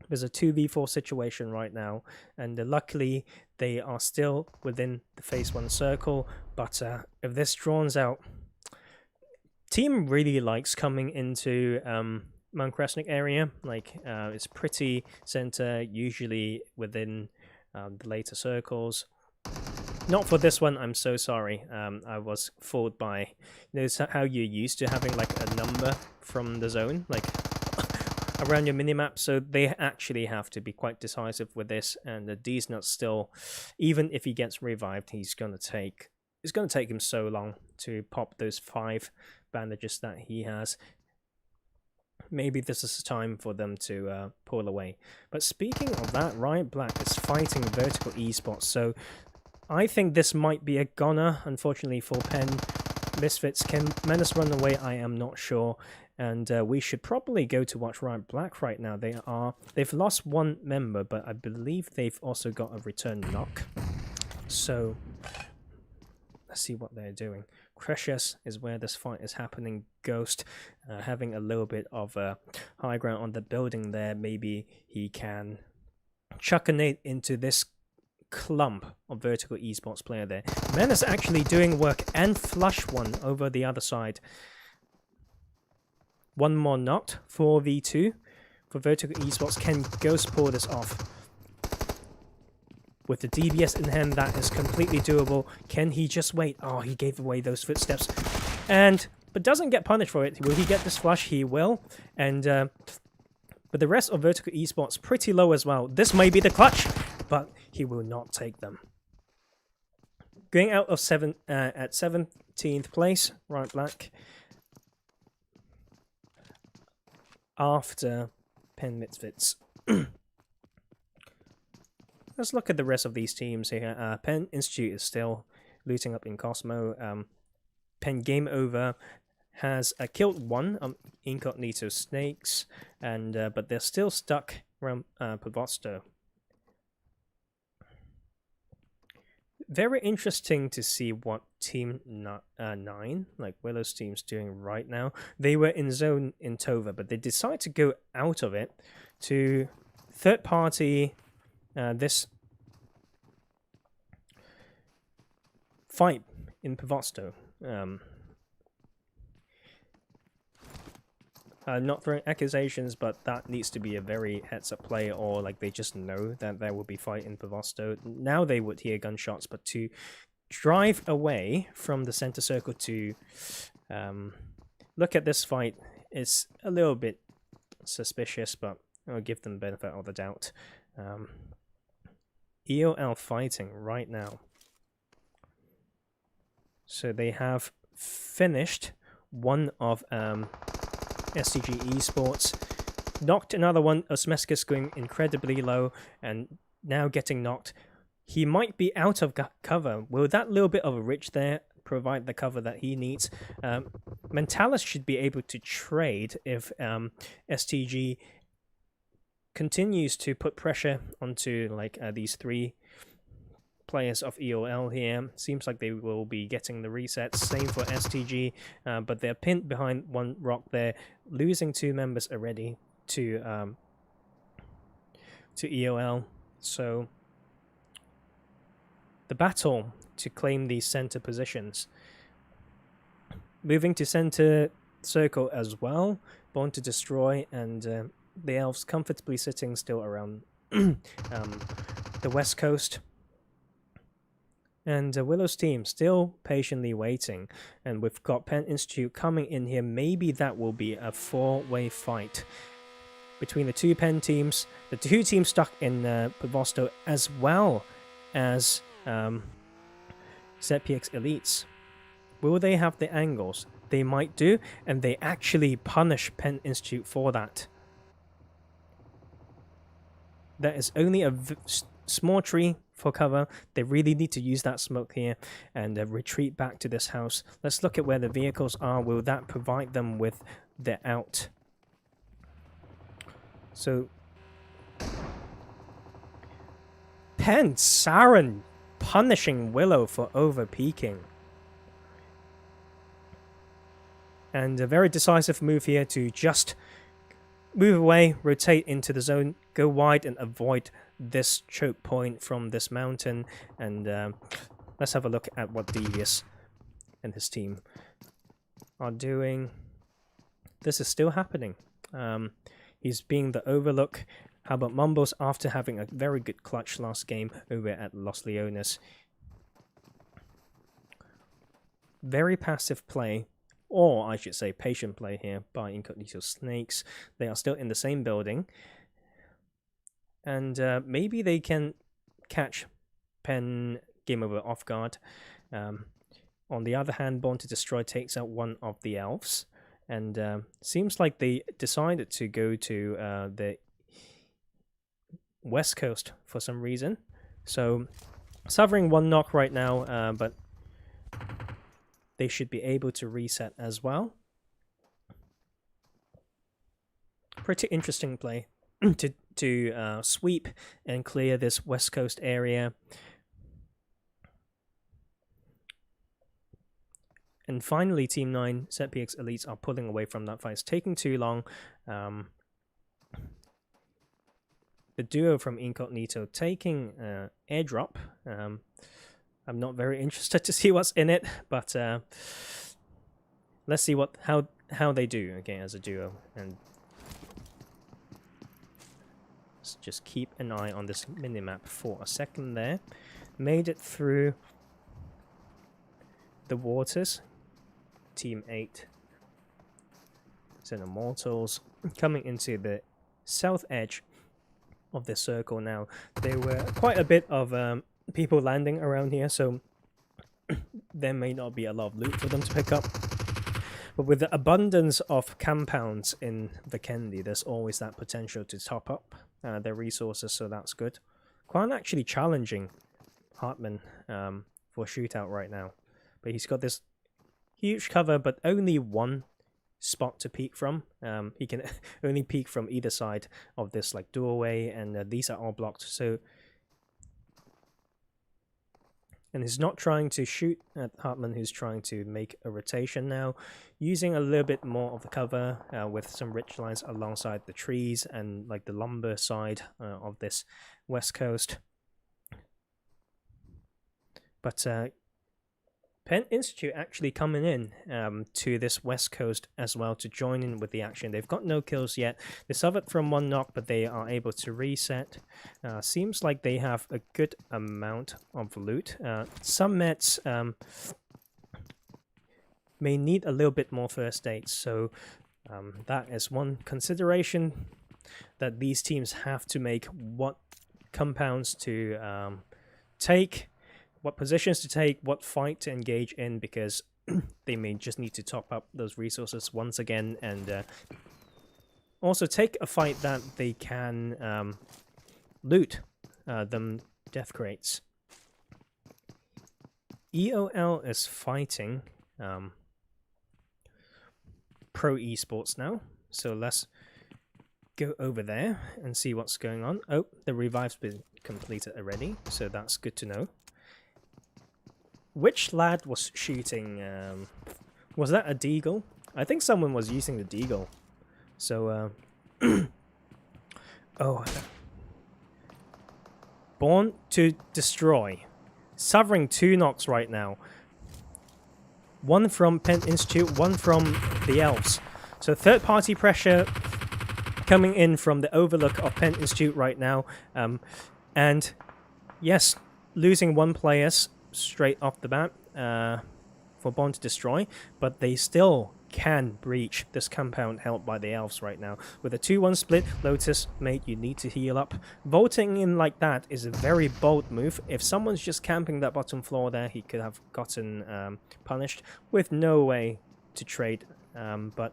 There's a 2v4 situation right now, and luckily they are still within the phase 1 circle, but if this drawns out, team really likes coming into Mount Kresnik area. Like it's pretty center, usually within the later circles. Not for this one, I'm so sorry. I was fooled by, you know, how you're used to having like a number from the zone, like around your minimap, so they actually have to be quite decisive with this, and D's not still, even if he gets revived, it's gonna take him so long to pop those 5 bandages that he has. Maybe this is the time for them to pull away. But speaking of that, Riot Black is fighting Vertical Esports, so I think this might be a goner, unfortunately for Pen. Misfits, can Menace run away? I am not sure. And we should probably go to watch Riot Black right now. They've lost 1 member, but I believe they've also got a return knock. So let's see what they're doing. Precious is where this fight is happening. Ghost having a little bit of high ground on the building there. Maybe he can chuck a nade into this clump of Vertical Esports player there. Menace actually doing work and flush one over the other side. 1 more knocked, 4v2 for Vertical Esports. Can Ghost pull this off? With the DBS in hand, that is completely doable. Can he just wait? Oh, he gave away those footsteps. But doesn't get punished for it. Will he get this flush? He will. And but the rest of Vertical Esports pretty low as well. This may be the clutch, but he will not take them. Going out of at 17th place, Riot Black. After Pen Misfits. Let's look at the rest of these teams here. Pen Institute is still looting up in Cosmo. Pen Game Over has killed 1 Incognito Snakes, and but they're still stuck around Pavosto. Very interesting to see what Team 9, like Willow's team's doing right now. They were in zone in Tova, but they decided to go out of it to third party this fight in Pavosto. Not throwing accusations, but that needs to be a very heads-up play, or like they just know that there will be fight in Pavosto. Now they would hear gunshots, but to drive away from the center circle to look at this fight is a little bit suspicious, but I'll give them the benefit of the doubt. EOL fighting right now. So they have finished 1 of STG Esports, knocked another one. Osmeskis going incredibly low and now getting knocked. He might be out of cover. Will that little bit of a ridge there provide the cover that he needs? Mentalis should be able to trade if STG continues to put pressure onto like these 3 players of EOL here. Seems like they will be getting the resets. Same for STG, but they're pinned behind 1 rock there, losing 2 members already to EOL. So the battle to claim these center positions. Moving to center circle as well. Born to Destroy and the elves comfortably sitting still around the west coast. And Willow's team still patiently waiting. And we've got Pen Institute coming in here. Maybe that will be a 4-way fight between the 2 Pen teams. The 2 teams stuck in Pavosto, as well as ZPX Elites. Will they have the angles? They might do. And they actually punish Pen Institute for that. There is only a small tree for cover. They really need to use that smoke here and retreat back to this house. Let's look at where the vehicles are. Will that provide them with the out? So Pen Saren punishing Willow for over peeking. And a very decisive move here to just move away, rotate into the zone, go wide and avoid this choke point from this mountain. And let's have a look at what Devious and his team are doing. This is still happening. He's being the overlook. How about Mumbles after having a very good clutch last game over at Los Leones? Very passive play, or I should say patient play here by Incognito Snakes. They are still in the same building. And maybe they can catch Pen Game Over off guard. On the other hand, Born to Destroy takes out one of the elves. And seems like they decided to go to the west coast for some reason. So suffering one knock right now, but they should be able to reset as well. Pretty interesting play to sweep and clear this west coast area. And finally, Team 9, ZPX Elites are pulling away from that fight. It's taking too long. The duo from Incognito taking airdrop. I'm not very interested to see what's in it, but let's see how they do again as a duo. And let's just keep an eye on this minimap for a second there. Made it through the waters. Team 8 Xenomortals coming into the south edge of the circle now. There were quite a bit of people landing around here, so there may not be a lot of loot for them to pick up. But with the abundance of compounds in Vikendi, there's always that potential to top up their resources, so that's good. Quite actually challenging Hartman for shootout right now. But he's got this huge cover, but only one spot to peek from. He can only peek from either side of this like doorway, and these are all blocked. So, and he's not trying to shoot at Hartman, who's trying to make a rotation now, using a little bit more of the cover with some ridge lines alongside the trees and like the lumber side of this west coast. But Penn Institute actually coming in to this west coast as well to join in with the action. They've got no kills yet. They suffered from one knock, but they are able to reset. Seems like they have a good amount of loot. Some mets may need a little bit more first aids, so that is one consideration that these teams have to make. What compounds to take, what positions to take, what fight to engage in, because they may just need to top up those resources once again, and also take a fight that they can loot them death crates. EOL is fighting Pro Esports now, so let's go over there and see what's going on. Oh, the revive's been completed already, so that's good to know. Which lad was shooting? Was that a deagle? I think someone was using the deagle. So, oh. Born to Destroy. Suffering 2 knocks right now. One from Penn Institute, one from the Elves. So third party pressure coming in from the overlook of Penn Institute right now. And yes, losing one player straight off the bat for Born to Destroy, but they still can breach this compound held by the elves right now. With a 2-1 split, Lotus, mate, you need to heal up. Vaulting in like that is a very bold move. If someone's just camping that bottom floor there, he could have gotten punished with no way to trade. But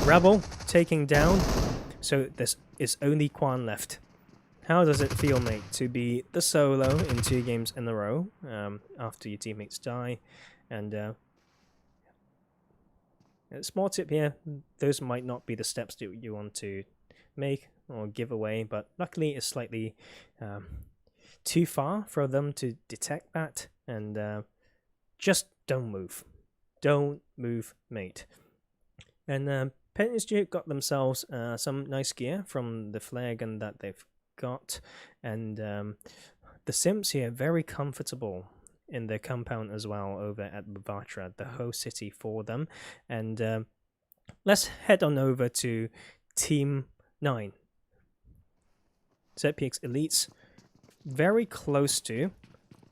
Rebel taking down, so this is only Quan left. How does it feel, mate, to be the solo in 2 games in a row after your teammates die? And a small tip here, those might not be the steps that you want to make. or giveaway, but luckily it's slightly too far for them to detect that, and just don't move. Don't move, mate. And Pen Institute got themselves some nice gear from the flare gun that they've got, and the Sims here very comfortable in their compound as well over at Bavatra, the host city for them. And let's head on over to Team 9. ZPX Elites, very close to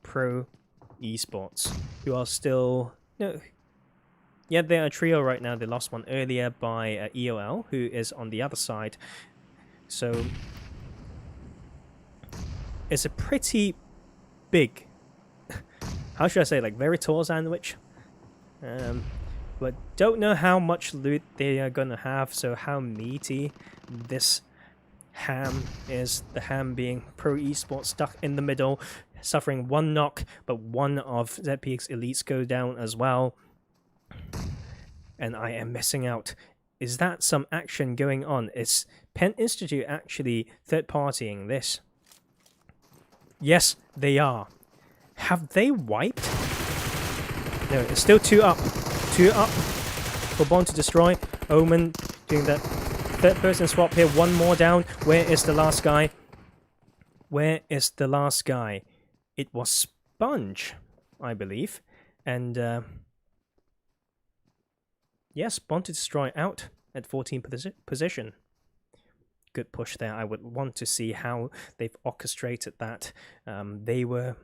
Pro Esports, who are still... No, yeah, they're a trio right now. They lost one earlier by EOL, who is on the other side. So it's a pretty big, how should I say, like very tall sandwich. But don't know how much loot they are gonna have, so how meaty this ham is. The ham being Pro Esports stuck in the middle, suffering one knock, but one of ZPX Elites go down as well. And I am missing out. Is that some action going on? Is Pen Institute actually third-partying this? Yes, they are. Have they wiped? No, it's still 2 up. 2 up for Born to Destroy. Omen doing that third-person swap here. One more down. Where is the last guy? Where is the last guy? It was Sponge, I believe. And yes, Born to Destroy out at 14th position. Good push there. I would want to see how they've orchestrated that. They were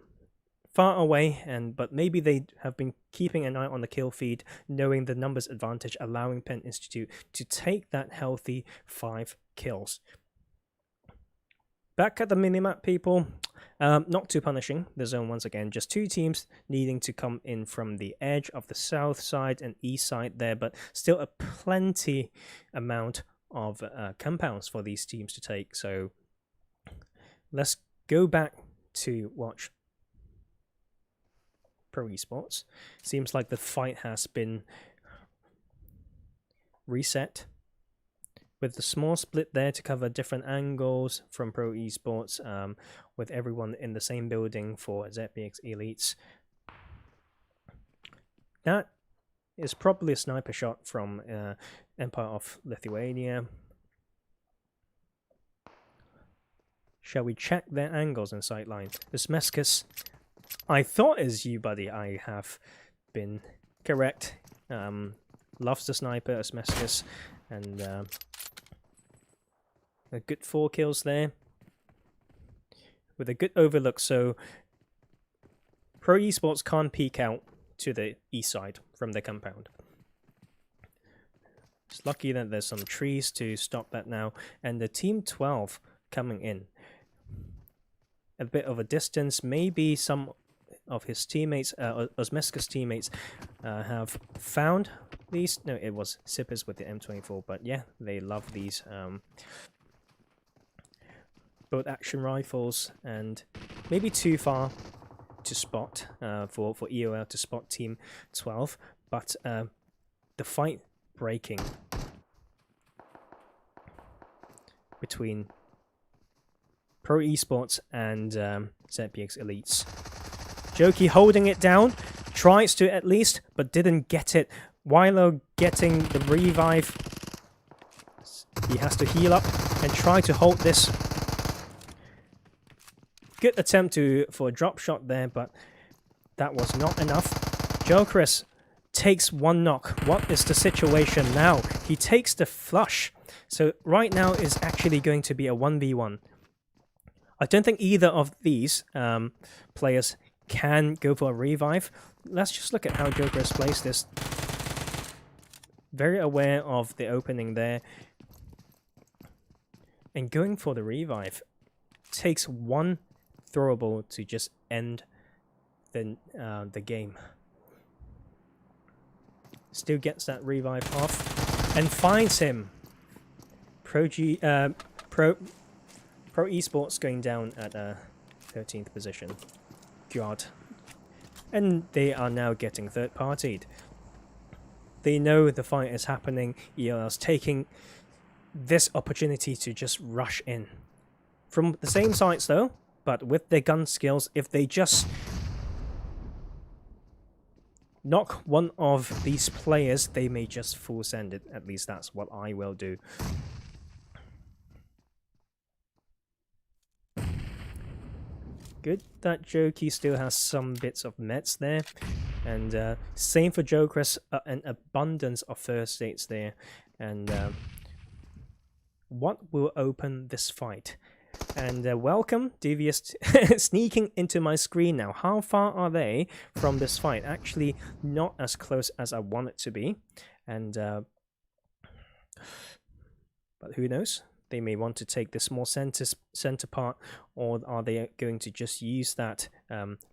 far away, but maybe they have been keeping an eye on the kill feed, knowing the numbers advantage, allowing Pen Institute to take that healthy 5 kills. Back at the minimap, people. Not too punishing the zone once again. Just 2 teams needing to come in from the edge of the south side and east side there, but still a plenty amount of compounds for these teams to take. So let's go back to watch Pro Esports. Seems like the fight has been reset with the small split there to cover different angles from Pro Esports, with everyone in the same building for ZPX Elites. That is probably a sniper shot from Empire of Lithuania. Shall we check their angles and sightlines? Usmescus, I thought is you, buddy. I have been correct. Loves the sniper, Usmescus, and a good 4 kills there with a good overlook. So Pro Esports can't peek out to the east side from the compound. It's lucky that there's some trees to stop that now. And the Team 12 coming in. A bit of a distance. Maybe some of his teammates, Osmeska's teammates, have found these. No, it was Sippers with the M24. But yeah, they love these both action rifles, and maybe too far to spot for EOL to spot Team 12, but the fight breaking between Pro Esports and ZPX Elites. Jokey holding it down, tries to at least, but didn't get it. Wilo getting the revive. He has to heal up and try to hold this. Good attempt for a drop shot there, but that was not enough. Jokeris takes 1 knock. What is the situation now? He takes the flush. So right now is actually going to be a 1v1. I don't think either of these players can go for a revive. Let's just look at how Jokeris plays this. Very aware of the opening there. And going for the revive takes 1 throwable to just end the game. Still gets that revive off and finds him. Pro Esports going down at 13th position. God. And they are now getting third-partied. They know the fight is happening. EL's taking this opportunity to just rush in. From the same sides though, but with their gun skills, if they just knock one of these players, they may just full send it. At least that's what I will do. Good that Jokey still has some bits of meds there. And same for Jokeris, an abundance of first aids there. And what will open this fight? And welcome, Devious, sneaking into my screen now. How far are they from this fight? Actually, not as close as I want it to be. And but who knows? They may want to take the small center part, or are they going to just use that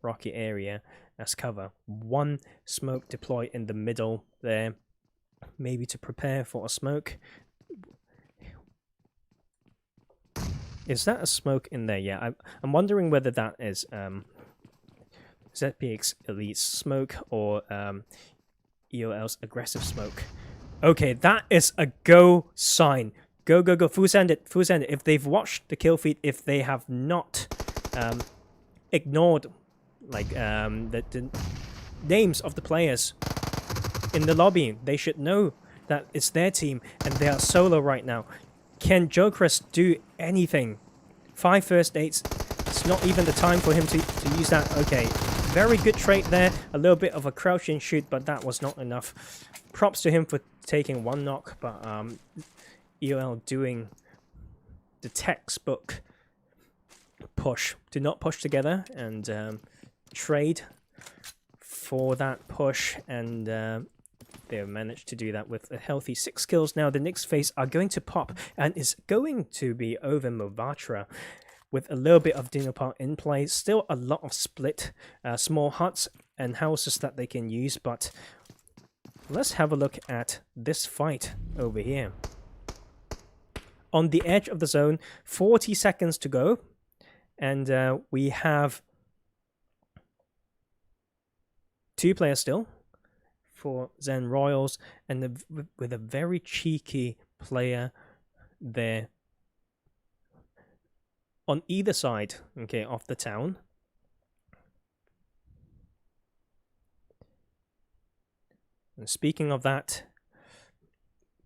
rocky area as cover? One smoke deployed in the middle there, maybe to prepare for a smoke. Is that a smoke in there? Yeah, I'm wondering whether that is ZPX Elite smoke or EOL's aggressive smoke. Okay, that is a go sign. Go, go, go. Full send it. Full send it. If they've watched the kill feed, if they have not ignored like the names of the players in the lobby, they should know that it's their team and they are solo right now. Can Jokeris do anything? 5 first aids. It's not even the time for him to use that. Okay, very good trade there. A little bit of a crouch and shoot, but that was not enough. Props to him for taking one knock, but EOL doing the textbook push. Do not push together and trade for that push, and they managed to do that with a healthy 6 kills. Now the next phase are going to pop, and it's going to be over Movatra with a little bit of Dino Park in play. Still a lot of split small huts and houses that they can use, but let's have a look at this fight over here. On the edge of the zone, 40 seconds to go, and we have 2 players still for Zen Royals, and with a very cheeky player there on either side, okay, of the town. And speaking of that,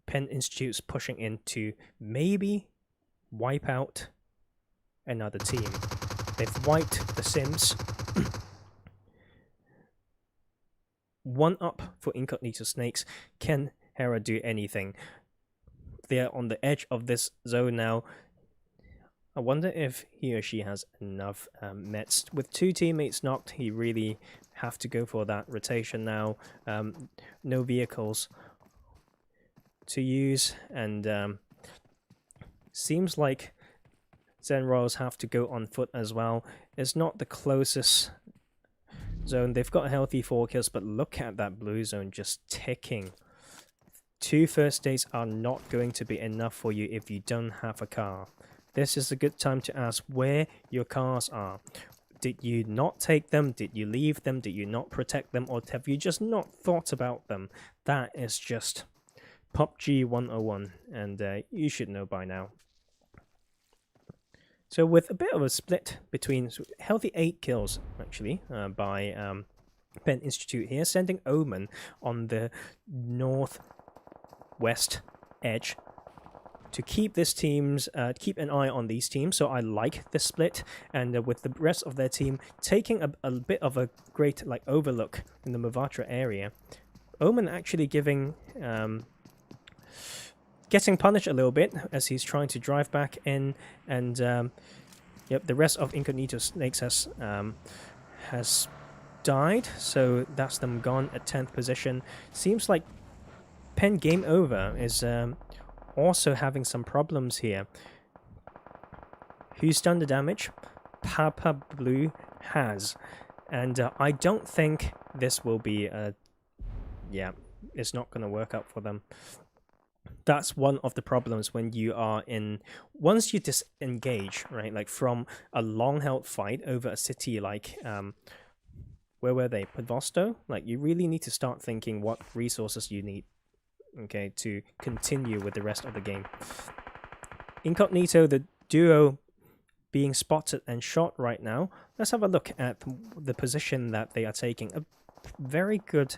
Penn Institute's pushing in to maybe wipe out another team. They've wiped the Sims. 1 up for Incognito Snakes. Can Hera do anything? They're on the edge of this zone now. I wonder if he or she has enough mets. With 2 teammates knocked, he really have to go for that rotation now. No vehicles to use, and seems like Zen Royals have to go on foot as well. It's not the closest zone. They've got a healthy 4 kills, but look at that blue zone just ticking. 2 first aids are not going to be enough for you if you don't have a car. This is a good time to ask where your cars are. Did you not take them? Did you leave them? Did you not protect them? Or have you just not thought about them? That is just PUBG 101, and you should know by now. So with a bit of a split between healthy 8 kills actually by Penn Institute here, sending Omen on the northwest edge to keep this team's keep an eye on these teams. So I like this split, and with the rest of their team taking a bit of a great like overlook in the Movatra area. Omen actually giving getting punished a little bit as he's trying to drive back in, and yep, the rest of Incognito Snakes has died, so that's them gone at 10th position. Seems like Penn Game Over is also having some problems here. Who's done the damage? Papa Blue has, and I don't think this will be yeah, it's not going to work out for them. That's one of the problems when you are in, once you disengage, right, like from a long-held fight over a city like, where were they, Podvosto? Like, you really need to start thinking what resources you need okay, to continue with the rest of the game. Incognito, the duo being spotted and shot right now. Let's have a look at the position that they are taking. A very good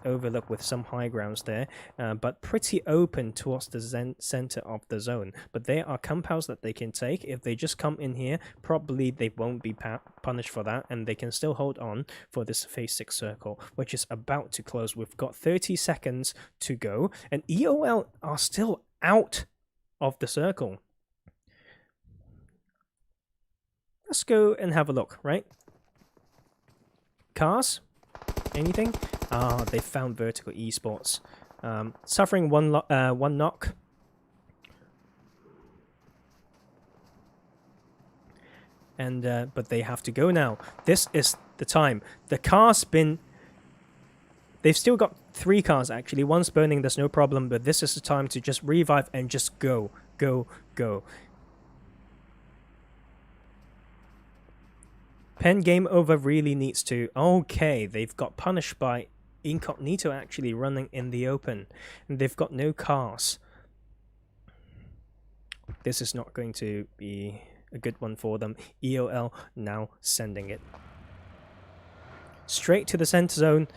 overlook with some high grounds there, but pretty open towards the center of the zone. But there are compounds that they can take. If they just come in here, probably they won't be punished for that, and they can still hold on for this phase 6 circle, which is about to close. We've got 30 seconds to go, and EOL are still out of the circle. Let's go and have a look, right? Cars? Anything? Ah, they found Vertical Esports. Suffering one knock. And but they have to go now. This is the time. The car's been... They've still got 3 cars, actually. One's burning, there's no problem, but this is the time to just revive and just go. Go, go. Pen Game Over really needs to... Okay, they've got punished by Incognito actually running in the open. And they've got no cars. This is not going to be a good one for them. EOL now sending it straight to the center zone,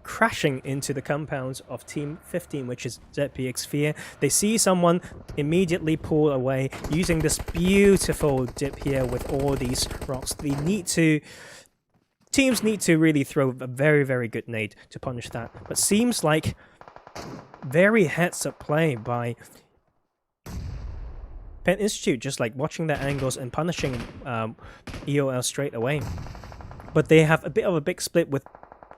crashing into the compounds of Team 15, which is ZPX Fear. They see someone, immediately pull away, using this beautiful dip here with all these rocks. Teams need to really throw a very, very good nade to punish that. But seems like very heads-up play by Pen Institute, just like watching their angles and punishing EOL straight away. But they have a bit of a big split with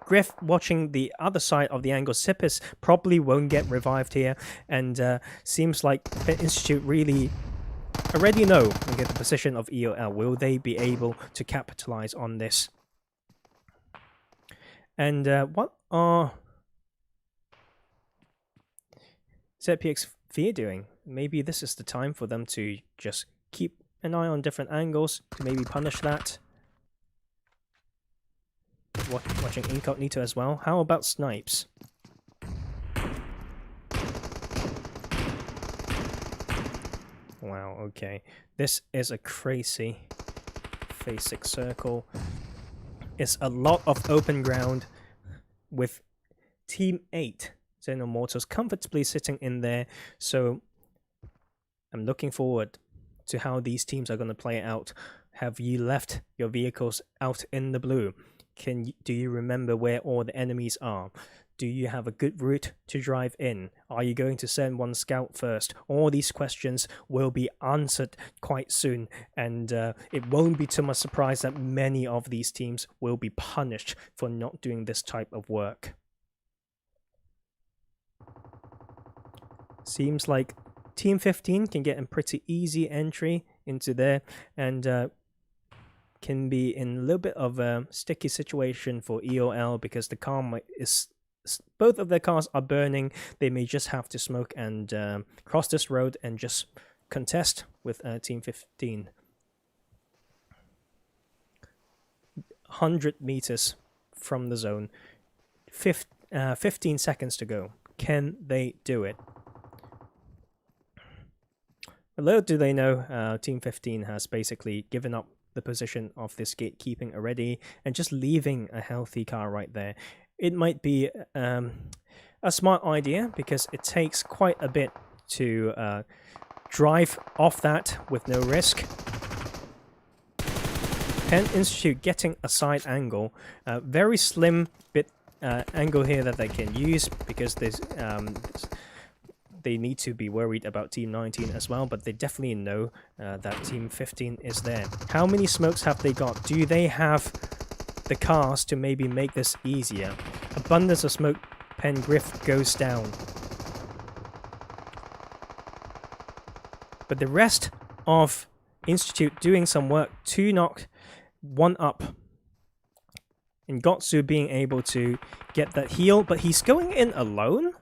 Griff watching the other side of the angle. Sippis probably won't get revived here, and seems like Pen Institute really already know and get the position of EOL. Will they be able to capitalize on this? And what are ZPX Fear doing? Maybe this is the time for them to just keep an eye on different angles to maybe punish that. Watching Incognito as well. How about snipes? Wow, okay. This is a crazy phase 6 circle. It's a lot of open ground with Team 8 Xenomortals comfortably sitting in there. So I'm looking forward to how these teams are going to play out. Have you left your vehicles out in the blue? Do you remember where all the enemies are? Do you have a good route to drive in? Are you going to send one scout first? All these questions will be answered quite soon, and it won't be too much surprise that many of these teams will be punished for not doing this type of work. Seems like Team 15 can get a pretty easy entry into there, and can be in a little bit of a sticky situation for EOL because the car both of their cars are burning. They may just have to smoke and cross this road and just contest with Team 15. 100 meters from the zone. 15 seconds to go. Can they do it? Little do they know, Team 15 has basically given up the position of this gatekeeping already and just leaving a healthy car right there. It might be a smart idea because it takes quite a bit to drive off that with no risk. Pen Institute getting a side angle, very slim bit angle here that they can use because there's they need to be worried about Team 19 as well, but they definitely know that Team 15 is there. How many smokes have they got? Do they have the cars to maybe make this easier? Abundance of smoke. Pen Griff goes down. But the rest of Institute doing some work to knock one up. And Gotsu being able to get that heal, but he's going in alone?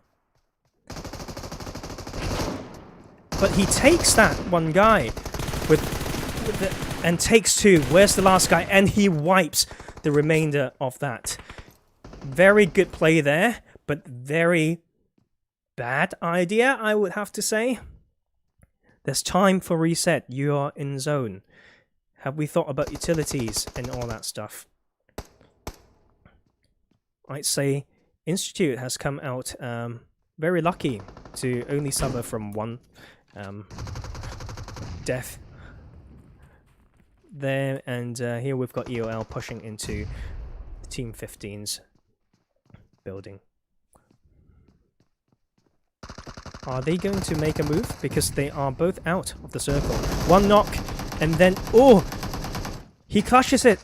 But he takes that one guy and takes 2. Where's the last guy? And he wipes the remainder of that. Very good play there, but very bad idea, I would have to say. There's time for reset. You are in zone. Have we thought about utilities and all that stuff? I'd say Institute has come out very lucky to only suffer from one death there, and here we've got EOL pushing into Team 15's building. Are they going to make a move? Because they are both out of the circle. One knock, and then... Oh! He crushes it!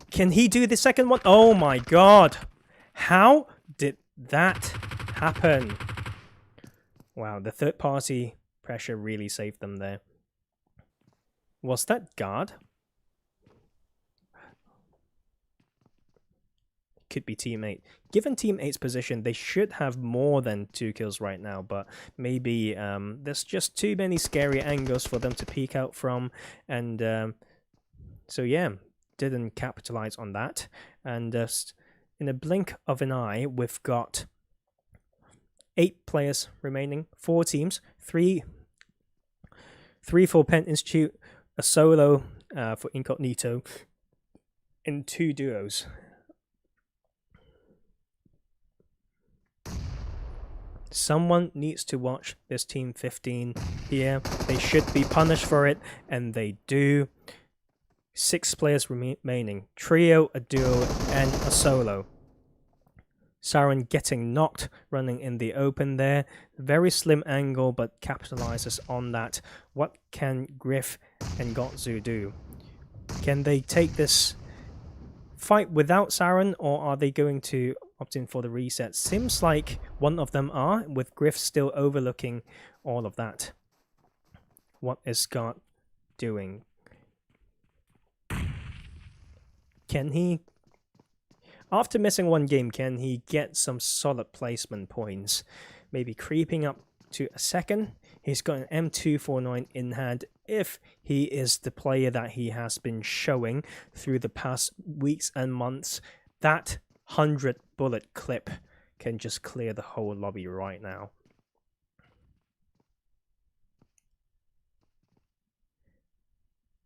Can he do the second one? Oh my god! How did that happen? Wow, the third party pressure really saved them there. Was that guard? Could be teammate. Given team 8's position, they should have more than 2 kills right now, but maybe there's just too many scary angles for them to peek out from, and so yeah, didn't capitalize on that. And in a blink of an eye, we've got 8 players remaining, 4 teams, 3 for Penn Institute, a solo for Incognito, and 2 duos. Someone needs to watch this Team 15 here. They should be punished for it, and they do. 6 players remaining. Trio, a duo, and a solo. Siren getting knocked, running in the open there. Very slim angle, but capitalizes on that. What can Griff and Gotzu do? Can they take this fight without Siren, or are they going to opt in for the reset? Seems like one of them are, with Griff still overlooking all of that. What is Scott doing? Can he, after missing one game, can he get some solid placement points? Maybe creeping up to a second. He's got an M249 in hand. If he is the player that he has been showing through the past weeks and months, that 100 bullet clip can just clear the whole lobby right now.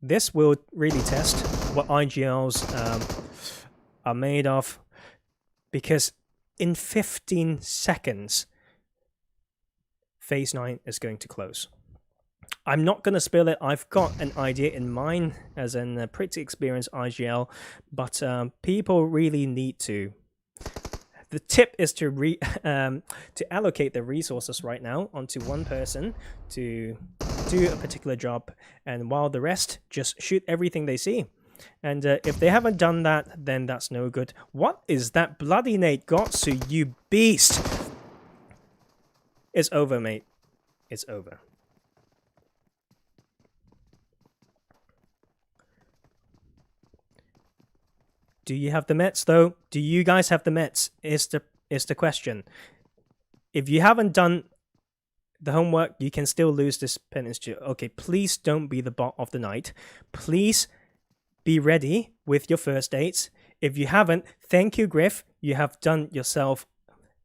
This will really test what IGLs are made of, because in 15 seconds, Phase 9 is going to close. I'm not going to spill it. I've got an idea in mind as a pretty experienced IGL, but people really need to. The tip is to allocate the resources right now onto one person to do a particular job, and while the rest just shoot everything they see. And if they haven't done that, then that's no good. What is that bloody Nate Gotsu, you beast? It's over, mate. It's over. Do you have the mets, though? Do you guys have the mets? Is the question. If you haven't done the homework, you can still lose this Penn Institute. Okay, please don't be the bot of the night. Please be ready with your first dates. If you haven't, thank you, Griff. You have done yourself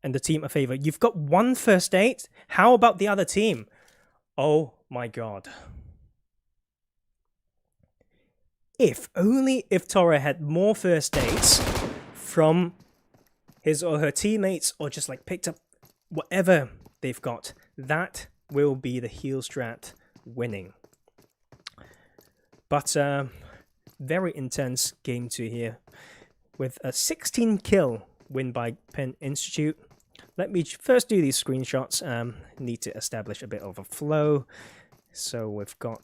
and the team a favor. You've got one first date. How about the other team? Oh my god. If Tora had more first dates from his or her teammates, or just like picked up whatever they've got, that will be the heel strat winning. But very intense game 2 here, with a 16 kill win by Penn Institute. Let me first do these screenshots. Need to establish a bit of a flow. So we've got,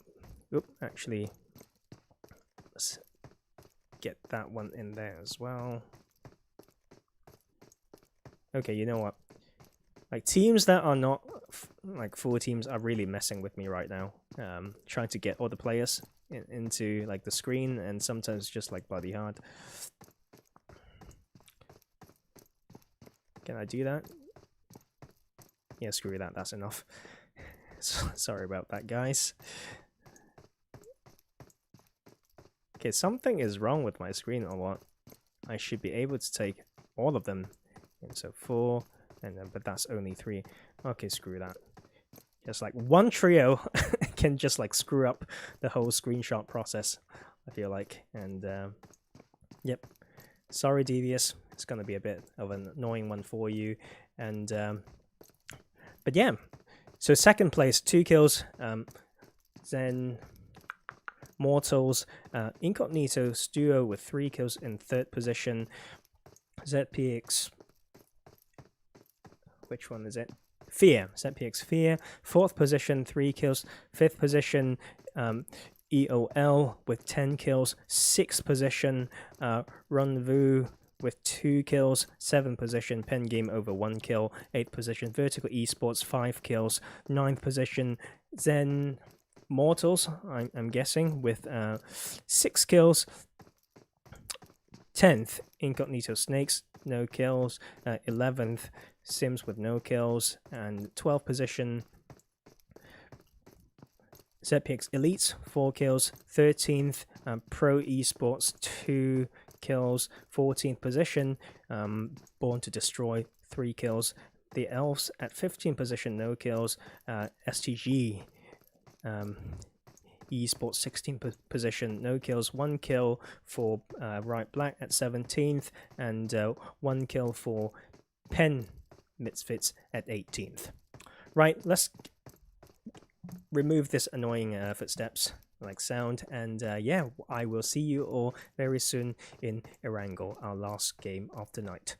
actually, let's get that one in there as well. Okay, you know what? Like, teams that are not like full teams are really messing with me right now. Trying to get all the players into like the screen, and sometimes just like bloody hard. Can I do that? Yeah, screw that. That's enough. Sorry about that, guys. Okay, something is wrong with my screen or what? I should be able to take all of them. And so 4, and then, but that's only 3. Okay, screw that. Just like one trio can just like screw up the whole screenshot process, I feel like. And yep, sorry Devious, it's gonna be a bit of an annoying one for you. And but yeah, so second place, 2 kills. Then Mortals, Incognito Duo with 3 kills in third position. ZPX, which one is it? Fear, ZPX Fear, 4th position, 3 kills. 5th position, EOL with 10 kills. 6th position, Rendezvous with 2 kills. 7th position, Pen Game Over 1 kill. 8th position, Vertical Esports 5 kills. 9th position, Zen Mortals, I'm guessing, with 6 kills. 10th, Incognito Snakes, no kills. 11th, Sims with no kills. And 12th position, ZPX Elites, 4 kills. 13th, Pro Esports, 2 kills. 14th position, Born to Destroy, 3 kills. The Elves at 15th position, no kills. STG Esports 16th position, no kills. 1 kill for Right Black at 17th, and 1 kill for Pen Misfits at 18th. Right, let's remove this annoying footsteps like sound, and yeah, I will see you all very soon in Erangel, our last game of the night.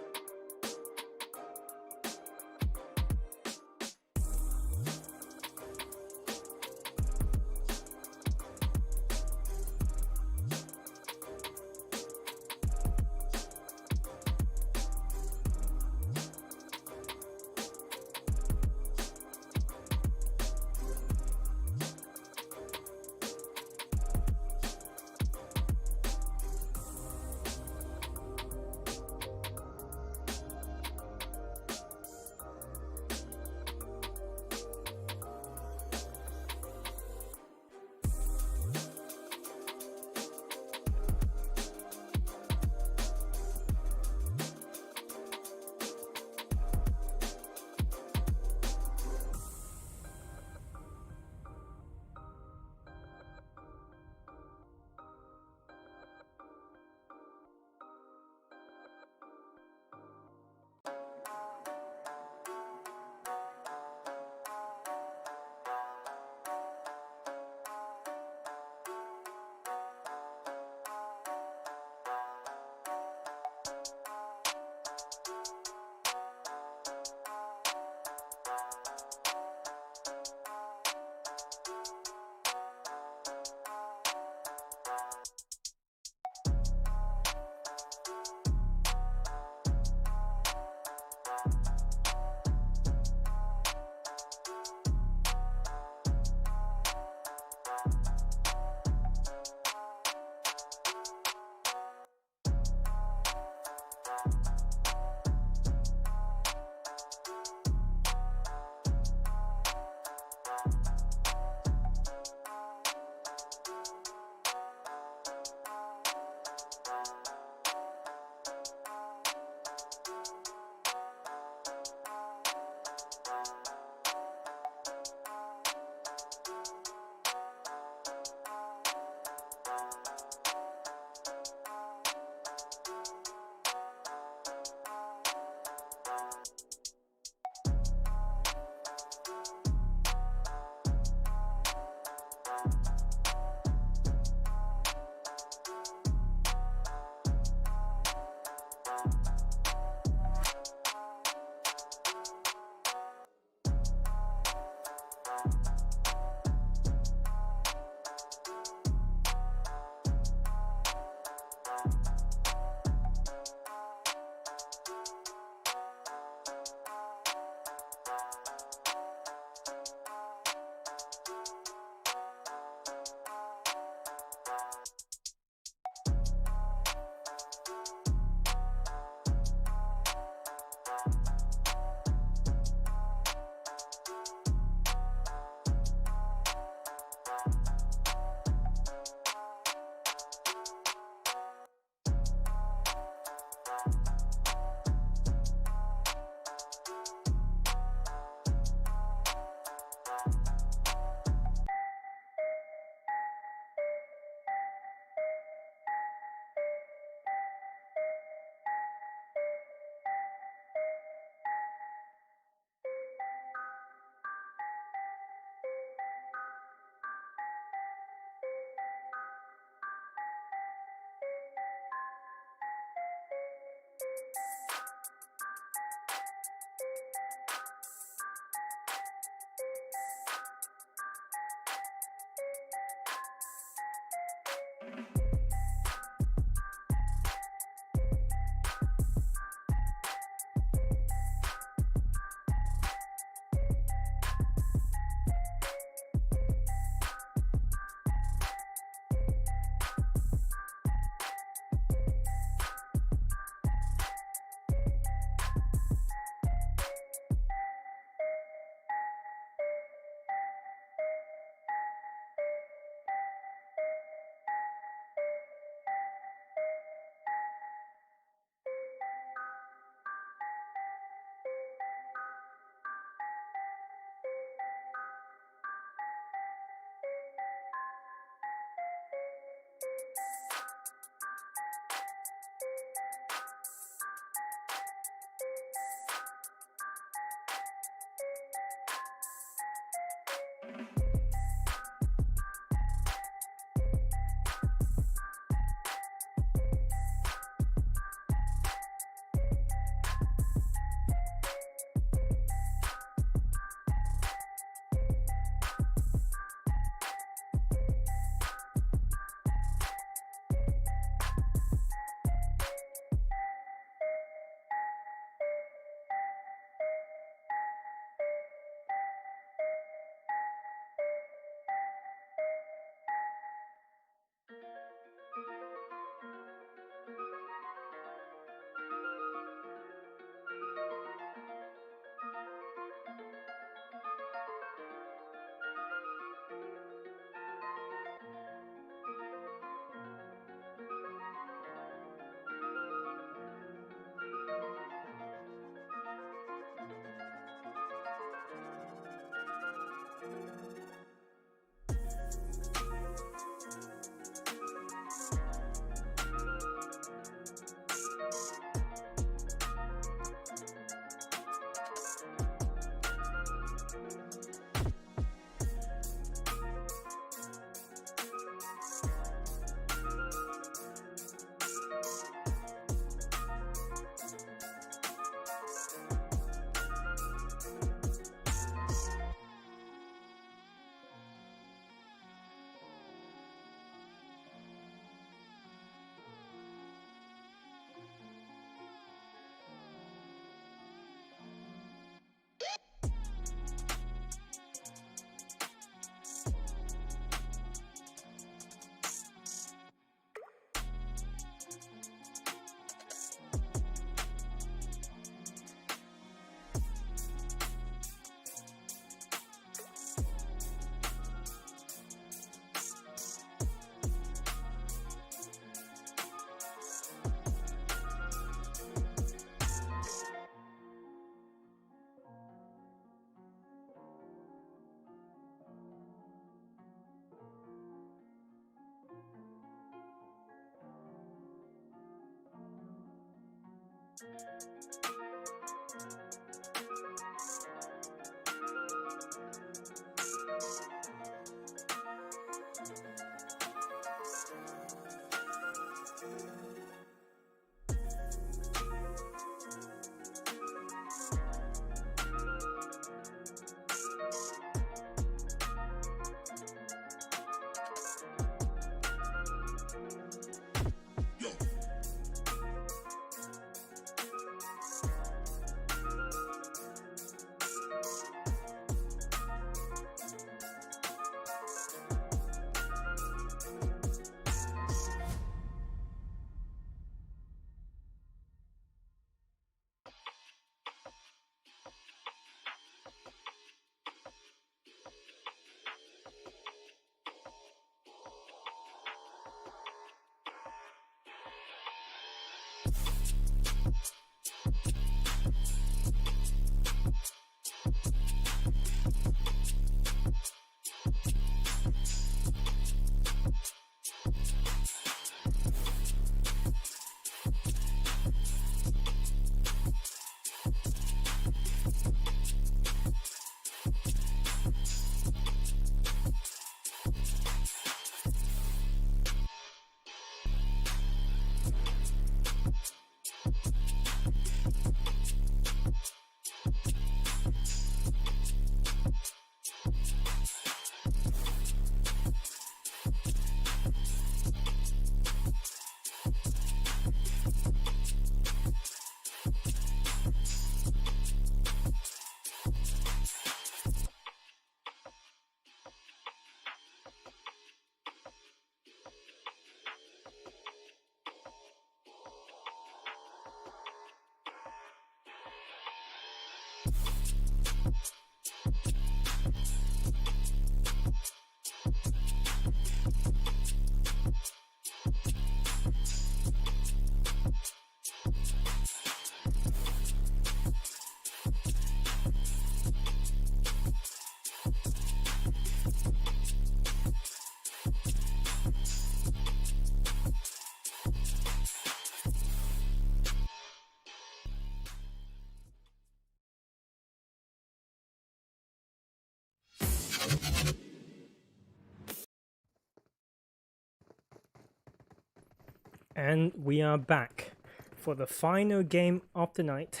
And we are back for the final game of the night.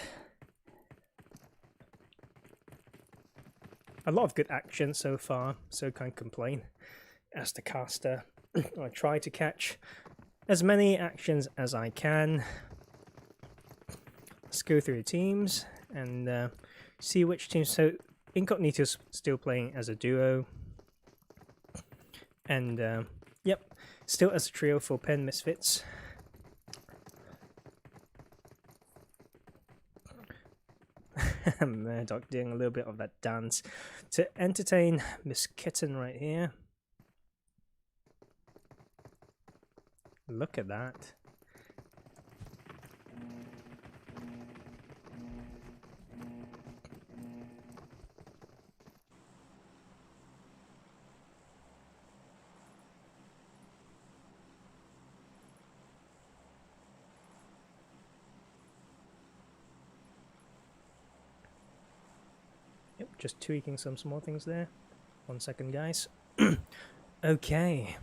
A lot of good action so far, so can't complain. As the caster, I try to catch as many actions as I can. Let's go through the teams and see which teams. So Incognito's still playing as a duo. And yep, still as a trio for Pen Misfits. Murdoch doing a little bit of that dance to entertain Miss Kitten right here. Look at that. Yep, just tweaking some small things there. 1 second, guys. Okay.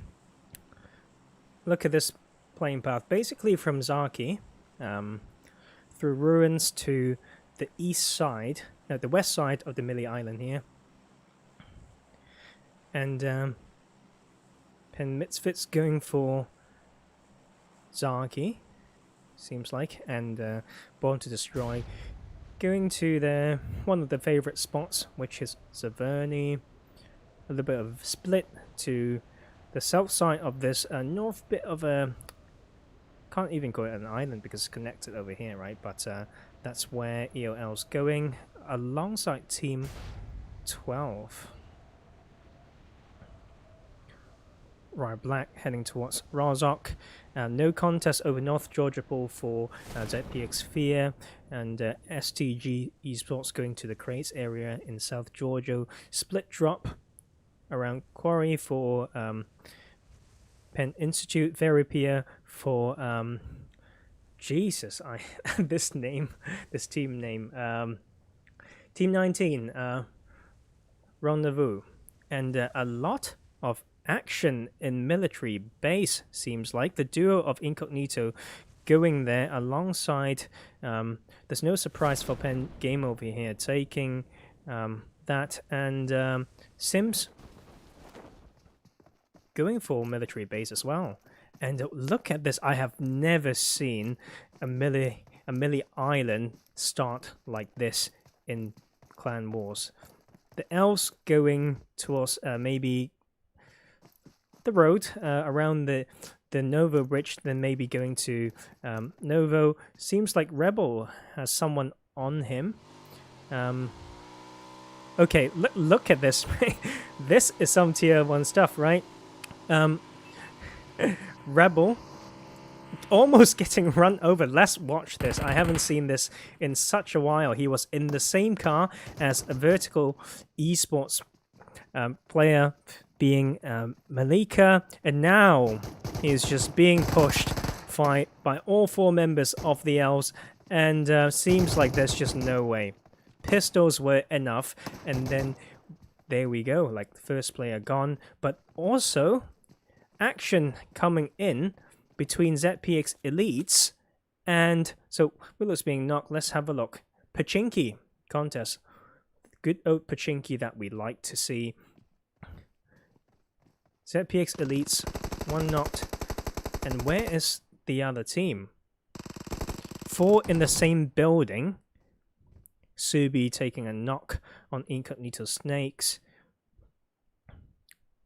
Look at this playing path. Basically from Zaki, through ruins to the east side, the west side of the Millie Island here. And Pen Misfits going for Zaki, seems like, and Born to Destroy going to one of the favorite spots, which is Zaverny. A little bit of split to the south side of this north bit of a, can't even call it an island because it's connected over here, right? But that's where EOL's going alongside Team 12. Right, Black heading towards Razok. No contest over North Georgia Pool for ZPX Fear, and STG Esports going to the crates area in South Georgia. Split drop around Quarry for Penn Institute. Veripia for Jesus, this team name, Team 19, Rendezvous, and a lot of action in military base, seems like. The duo of Incognito going there alongside, there's no surprise for Pen Game over here, taking that, and Sims going for military base as well. And look at this, I have never seen a Millie Island start like this in Clan Wars. The elves going towards maybe the road around the Novo bridge, then maybe going to Novo. Seems like Rebel has someone on him. Okay, look at this. This is some tier 1 stuff, right? Rebel almost getting run over. Let's watch this. I haven't seen this in such a while. He was in the same car as a Vertical Esports player, being Malika, and now he's just being pushed by all 4 members of the elves, and seems like there's just no way. Pistols were enough, and then there we go, like the first player gone, but also action coming in between ZPX Elites, and so Willow's being knocked. Let's have a look. Pachinki contest. Good old Pachinki that we like to see. ZPX Elites, 1 knocked. And where is the other team? 4 in the same building. Subi taking a knock on Incognito Snakes.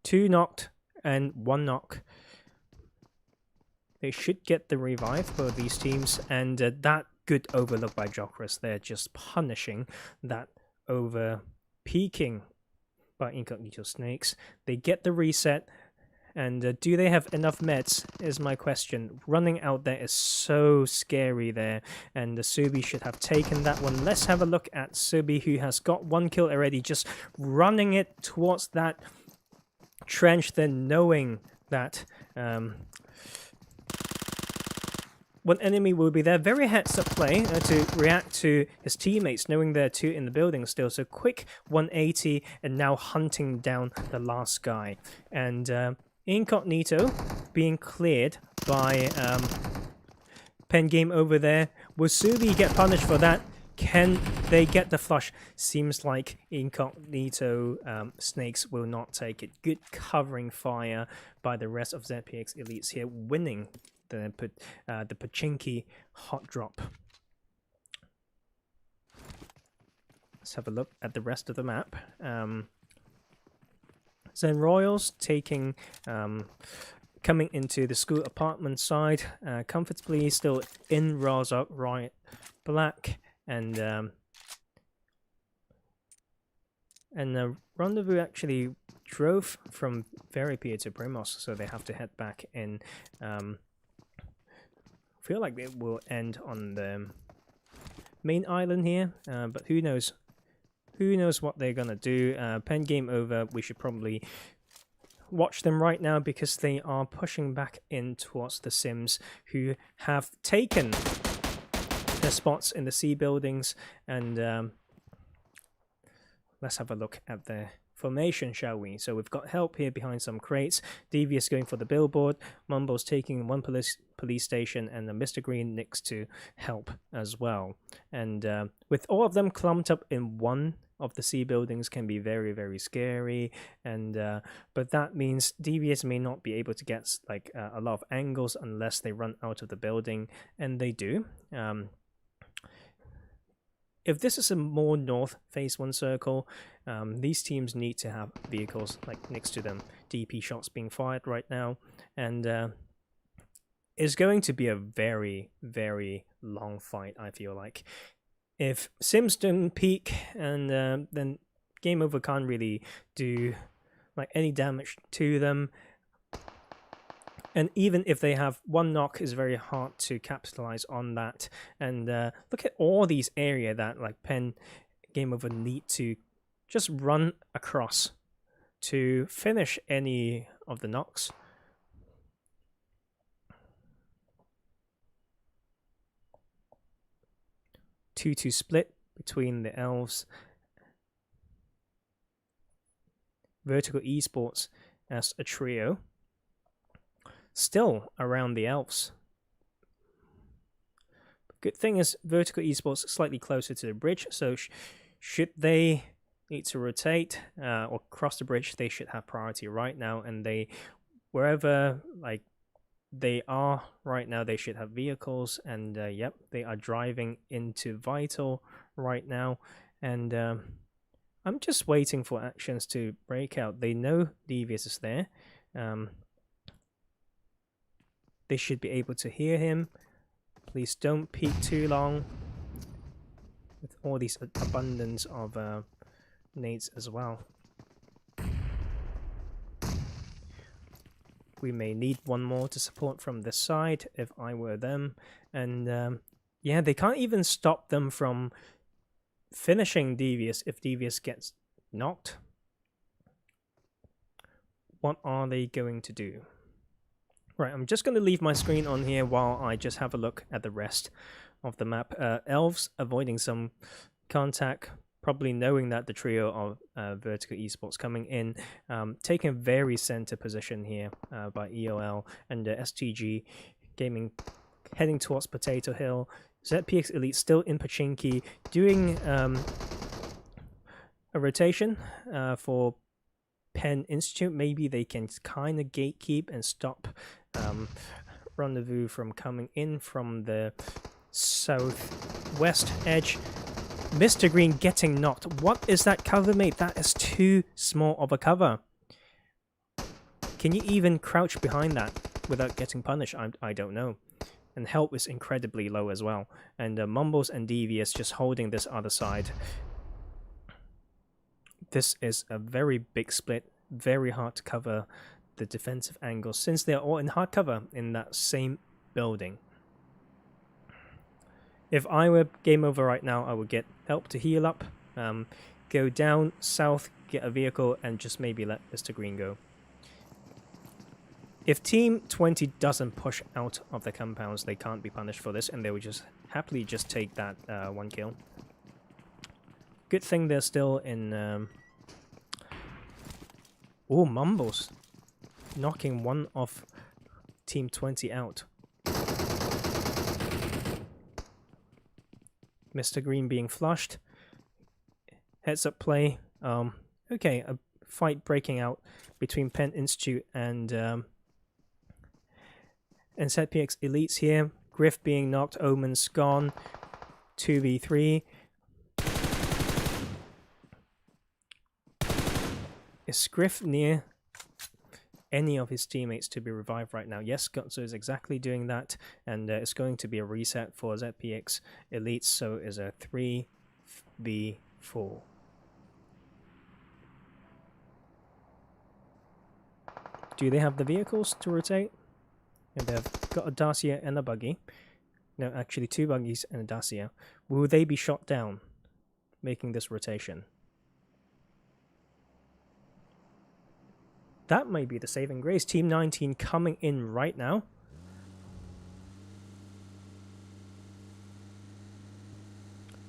2 knocked and 1 knock. They should get the revive for these teams. And that good overlook by Jokris there, just punishing that over peeking by Incognito Snakes. They get the reset, and do they have enough meds is my question. Running out there is so scary there, and the Subi should have taken that one. Let's have a look at Subi, who has got 1 kill already, just running it towards that trench, then knowing that one enemy will be there. Very heads-up play to react to his teammates, knowing there are 2 in the building still. So quick 180, and now hunting down the last guy. And Incognito being cleared by Pen Game over there. Will Subi get punished for that? Can they get the flush? Seems like Incognito Snakes will not take it. Good covering fire by the rest of ZPX Elites here, winning the Pachinki hot drop. Let's have a look at the rest of the map. Zen Royals taking coming into the school apartment side comfortably, still in Raza Riot Black, and Rendezvous actually drove from Veripia to Primos, so they have to head back in. Feel like it will end on the main island here, but who knows? Who knows what they're gonna do? Pen Game over. We should probably watch them right now because they are pushing back in towards the Sims, who have taken their spots in the C buildings. And let's have a look at their formation, shall we? So we've got Help here behind some crates, Devious going for the billboard, Mumbo's taking one police station, and Mr. Green next to Help as well. And with all of them clumped up in one of the C buildings can be very, very scary. And but that means Devious may not be able to get like a lot of angles unless they run out of the building, and they do. If this is a more north phase 1 circle, these teams need to have vehicles like next to them. DP shots being fired right now, and it's going to be a very, very long fight, I feel like. If Sims don't peak, and then Game Over can't really do like any damage to them. And even if they have one knock, it's very hard to capitalize on that. And look at all these area that like Pen Game Over need to just run across to finish any of the knocks. Two split between the Elves. Vertical Esports as a trio. Still around the Elves. Good thing is Vertical Esports slightly closer to the bridge, so should they need to rotate or cross the bridge, they should have priority right now, and they wherever like they are right now, they should have vehicles. And yep, they are driving into Vital right now, and I'm just waiting for actions to break out. They know Devious is there. They should be able to hear him. Please don't peek too long with all these abundance of nades as well. We may need one more to support from this side if I were them. And yeah, they can't even stop them from finishing Devious if Devious gets knocked. What are they going to do? Right, I'm just going to leave my screen on here while I just have a look at the rest of the map. Elves avoiding some contact, probably knowing that the trio of Vertical Esports coming in, taking a very center position here by EOL, and STG Gaming heading towards Potato Hill. ZPX Elite still in Pachinki, doing a rotation for Penn Institute. Maybe they can kind of gatekeep and stop Rendezvous from coming in from the southwest edge. Mr. Green getting knocked. What is that cover, mate? That is too small of a cover. Can you even crouch behind that without getting punished? I don't know. And Help is incredibly low as well. And Mumbles and Devious just holding this other side. This is a very big split, very hard to cover the defensive angles since they're all in hard cover in that same building. If I were game over right now, I would get help to heal up, go down south, get a vehicle, and just maybe let Mr. Green go. If Team 20 doesn't push out of the compounds, they can't be punished for this, and they would just happily just take that 1 kill. Good thing they're still in... Oh, Mumbles. Knocking one of Team 20 out. Mr. Green being flushed. Heads up play. Okay, a fight breaking out between Penn Institute and ZPX Elites here. Griff being knocked, Omen's gone. 2v3. Is Griff near any of his teammates to be revived right now? Yes, Gotzo is exactly doing that, and it's going to be a reset for ZPX Elites, so it's a 3v4. Do they have the vehicles to rotate? And they've got a Dacia and a buggy. No, actually 2 buggies and a Dacia. Will they be shot down, making this rotation? That might be the saving grace. Team 19 coming in right now.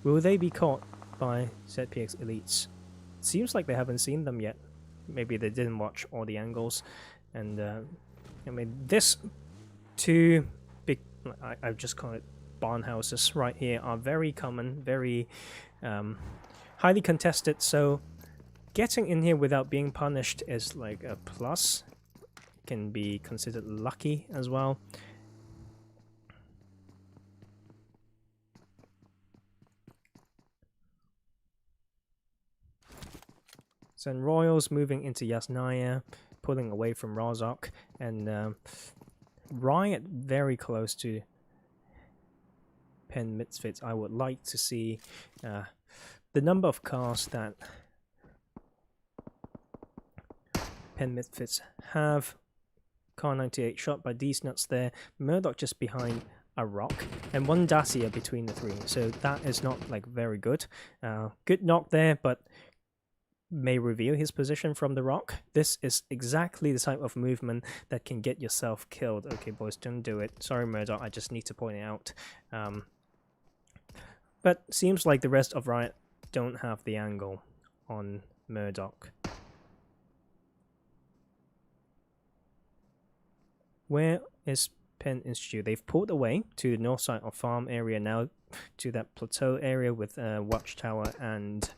Will they be caught by ZPX Elites? Seems like they haven't seen them yet. Maybe they didn't watch all the angles. And I mean, this 2 big, I've just called it barn houses right here, are very common, very highly contested. So getting in here without being punished is like a plus. Can be considered lucky as well. Zen Royals moving into Yasnaya, pulling away from Razok, and Riot very close to Penn Misfits. I would like to see the number of cars that Penn Misfits have. Car 98 shot by these nuts there. Murdoch just behind a rock, and 1 Dacia between the 3. So that is not like very good. Good knock there, but may reveal his position from the rock. This is exactly the type of movement that can get yourself killed. Okay, boys, don't do it. Sorry, Murdoch, I just need to point it out. But seems like the rest of Riot don't have the angle on Murdoch. Where is Penn Institute? They've pulled away to the north side of farm area now, to that plateau area with Watchtower, and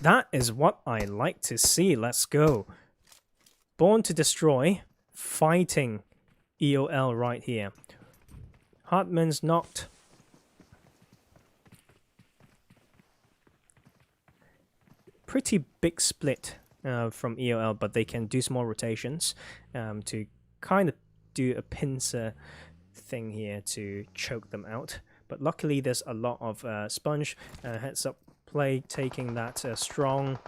that is what I like to see. Let's go. Born to Destroy, fighting EOL right here. Hartman's knocked. Pretty big split from EOL, but they can do small rotations to kind of do a pincer thing here to choke them out. But luckily there's a lot of sponge heads up play, taking that strong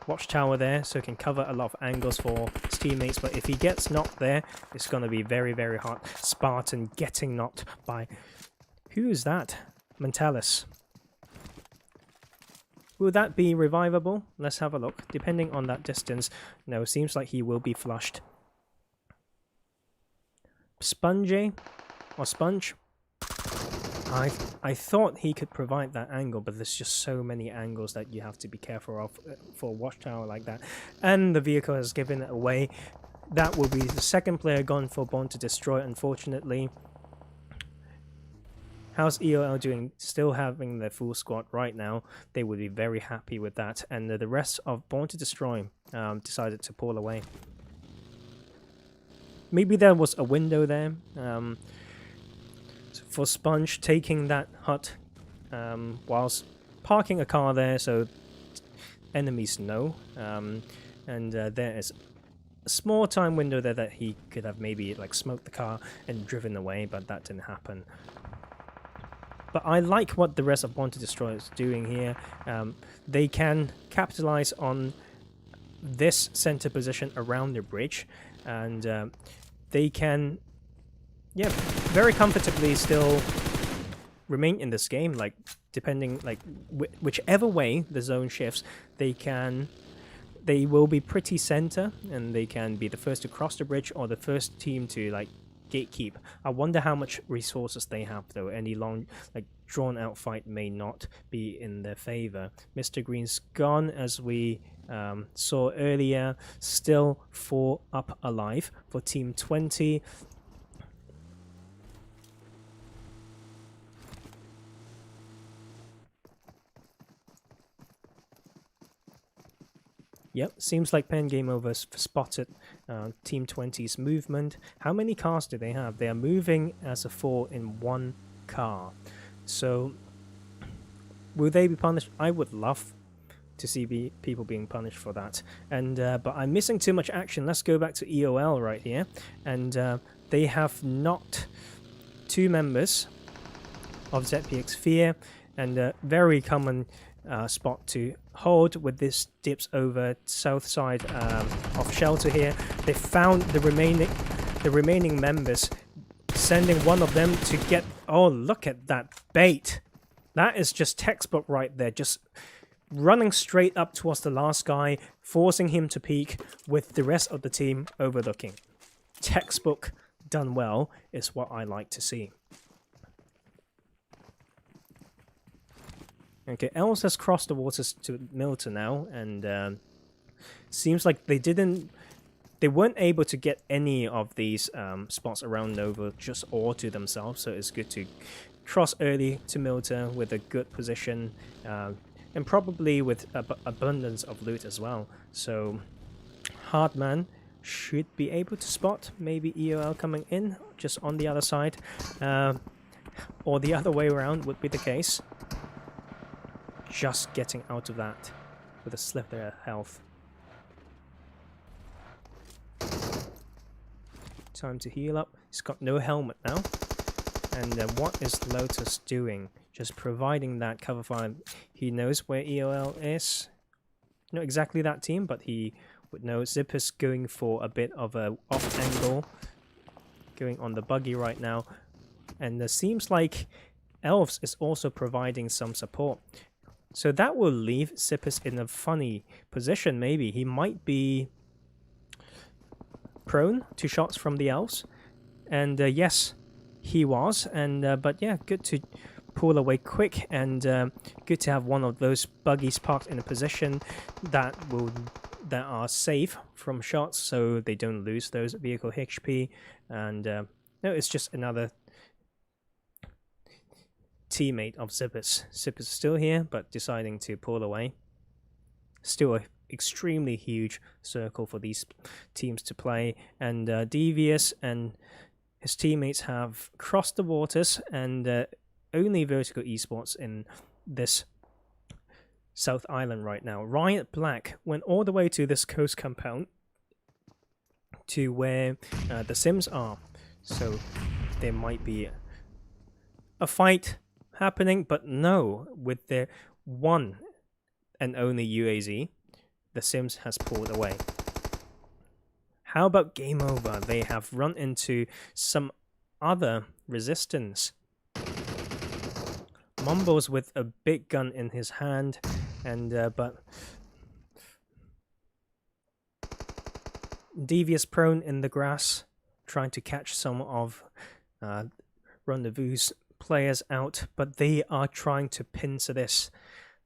watchtower there, so he can cover a lot of angles for his teammates. But if he gets knocked there, it's going to be very, very hard. Spartan getting knocked by... Who is that? Mentalis. Will that be revivable? Let's have a look. Depending on that distance, no, seems like he will be flushed. Spongy or Sponge? I thought he could provide that angle, but there's just so many angles that you have to be careful of for a watchtower like that. And the vehicle has given it away. That will be the second player gone for Born to Destroy, unfortunately. How's EOL doing? Still having their full squad right now. They would be very happy with that. And the rest of Born to Destroy decided to pull away. Maybe there was a window there. For Sponge taking that hut whilst parking a car there, so enemies know. And there is a small time window there that he could have maybe like smoked the car and driven away, but that didn't happen. But I like what the rest of Want to Destroy is doing here. They can capitalize on this center position around the bridge, and they can, yeah, very comfortably still remain in this game. Like, depending, like, whichever way the zone shifts, they will be pretty center, and they can be the first to cross the bridge or the first team to, like, gatekeep. I wonder how much resources they have, though. Any long, like, drawn out fight may not be in their favor. Mr. Green's gone, as we saw earlier. Still 4 up alive for Team 20. Yep, seems like Pen Game Over spotted Team 20's movement. How many cars do they have? They are moving as a 4 in 1 car. So, will they be punished? I would love to see people being punished for that. And but I'm missing too much action. Let's go back to EOL right here. And they have knocked 2 members of ZPX Fear, and a very common spot to hold with this dips over south side of shelter here. They found the remaining members, sending one of them to get... Oh, look at that bait. That is just textbook right there. Just running straight up towards the last guy, forcing him to peek with the rest of the team overlooking. Textbook done well is what I like to see. Okay, Els has crossed the waters to Milton now, and seems like they weren't able to get any of these spots around Nova just all to themselves, so it's good to cross early to Milton with a good position, and probably with abundance of loot as well. So Hardman should be able to spot maybe EOL coming in just on the other side, or the other way around would be the case. Just getting out of that with a slither of health. Time to heal up. He's got no helmet now. And what is Lotus doing? Just providing that cover fire. He knows where EOL is. Not exactly that team, but he would know. Zipper's going for a bit of a off angle. Going on the buggy right now. And it seems like Elves is also providing some support. So that will leave Zippers in a funny position, maybe. He might be prone to shots from the Elves. And yes, he was. And but yeah, good to pull away quick, and good to have one of those buggies parked in a position that are safe from shots, so they don't lose those vehicle HP. And no, it's just another teammate of Zippers. Zippers still here, but deciding to pull away. Still an extremely huge circle for these teams to play, and Devious and his teammates have crossed the waters, and only Vertical Esports in this South Island right now. Riot Black went all the way to this coast compound to where the Sims are, so there might be a fight happening, but no, with their one and only UAZ, the Sims has pulled away. How about game over? They have run into some other resistance. Mumbles with a big gun in his hand, and but Devious prone in the grass, trying to catch some of Rendezvous players out, but they are trying to pincer this.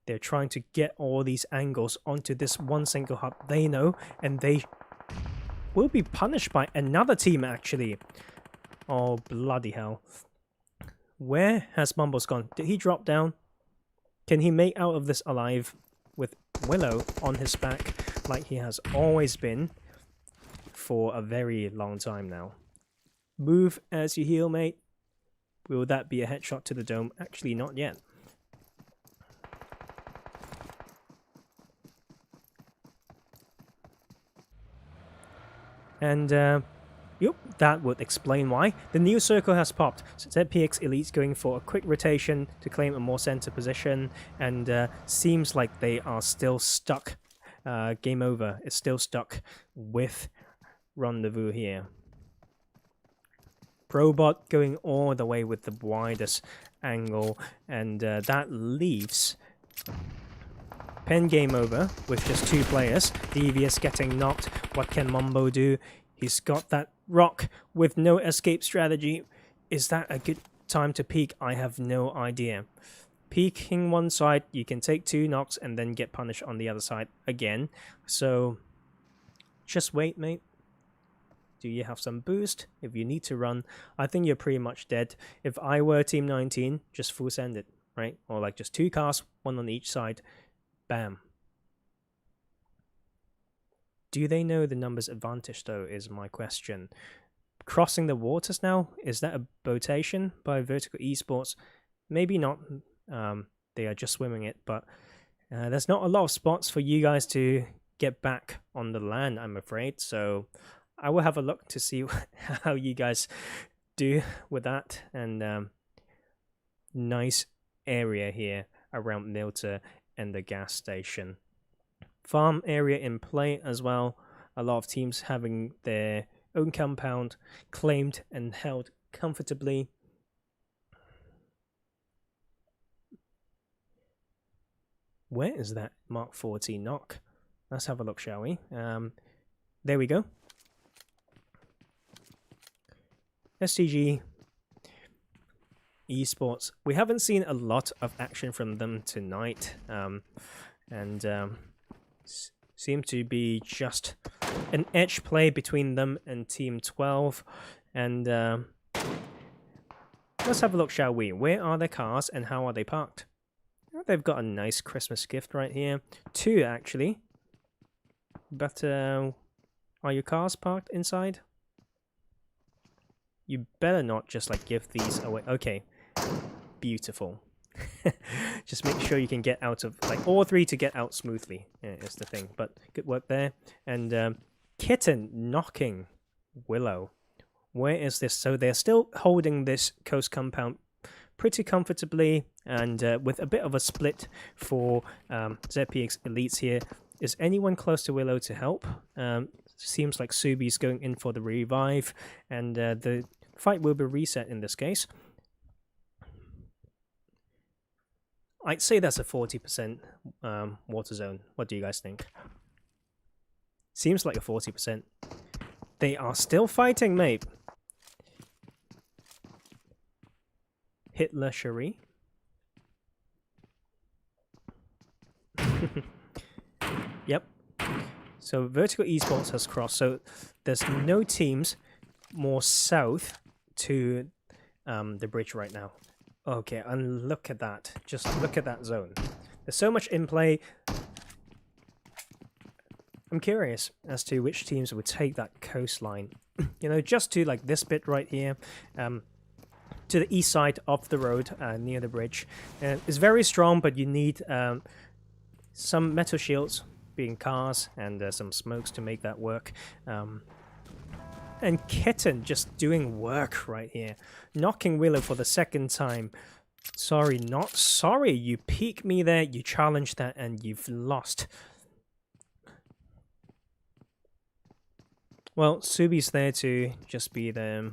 They're trying to get all these angles onto this one single hub they know, and they will be punished by another team actually. Oh, bloody hell. Where has Mumbles gone? Did he drop down? Can he make out of this alive with Willow on his back like he has always been for a very long time now? Move as you heal, mate. Will that be a headshot to the dome? Actually, not yet. And Yep, that would explain why. The new circle has popped. So ZPX Elite's going for a quick rotation to claim a more center position, and seems like they are still stuck. Game over. It's still stuck with Rendezvous here. Probot going all the way with the widest angle, and that leaves Pen game over with just 2 players. Devious getting knocked. What can Mumbo do? He's got that rock with no escape strategy. Is that a good time to peek? I have no idea. Peeking one side, you can take 2 knocks and then get punished on the other side again. So just wait, mate. Do you have some boost? If you need to run, I think you're pretty much dead. If I were Team 19, just full send it, right? Or like just 2 cars, 1 on each side. Bam. Do they know the numbers advantage though, is my question. Crossing the waters now, is that a botation by Vertical Esports? Maybe not. They are just swimming it, but there's not a lot of spots for you guys to get back on the land, I'm afraid. So I will have a look to see how you guys do with that. And nice area here around Milta and the gas station. Farm area in play as well. A lot of teams having their own compound claimed and held comfortably. Where is that Mark 40 knock? Let's have a look, shall we? There we go. STG Esports. We haven't seen a lot of action from them tonight, and seem to be just an edge play between them and Team 12. And let's have a look, shall we? Where are their cars and how are they parked? Oh, they've got a nice Christmas gift right here. 2 actually. But are your cars parked inside? You better not just like give these away. Okay, beautiful. Just make sure you can get out of, like, all 3 to get out smoothly. Yeah, is the thing. But good work there. And Kitten knocking Willow. Where is this? So they're still holding this coast compound pretty comfortably, and with a bit of a split for ZPX Elites here. Is anyone close to Willow to help? Seems like Subi's going in for the revive, and the fight will be reset in this case. I'd say that's a 40% water zone. What do you guys think? Seems like a 40%. They are still fighting, mate. Hitler Cherie. Yep. So Vertical Esports has crossed. So there's no teams more south to the bridge right now. Okay, and look at that. Just look at that zone. There's so much in play. I'm curious as to which teams would take that coastline. You know, just to like this bit right here, to the east side of the road, near the bridge. It's very strong, but you need some metal shields, being cars, and some smokes to make that work. And Kitten just doing work right here. Knocking Willow for the 2nd time. Sorry, not sorry. You peeked me there, you challenged that, and you've lost. Well, Subi's there to just be the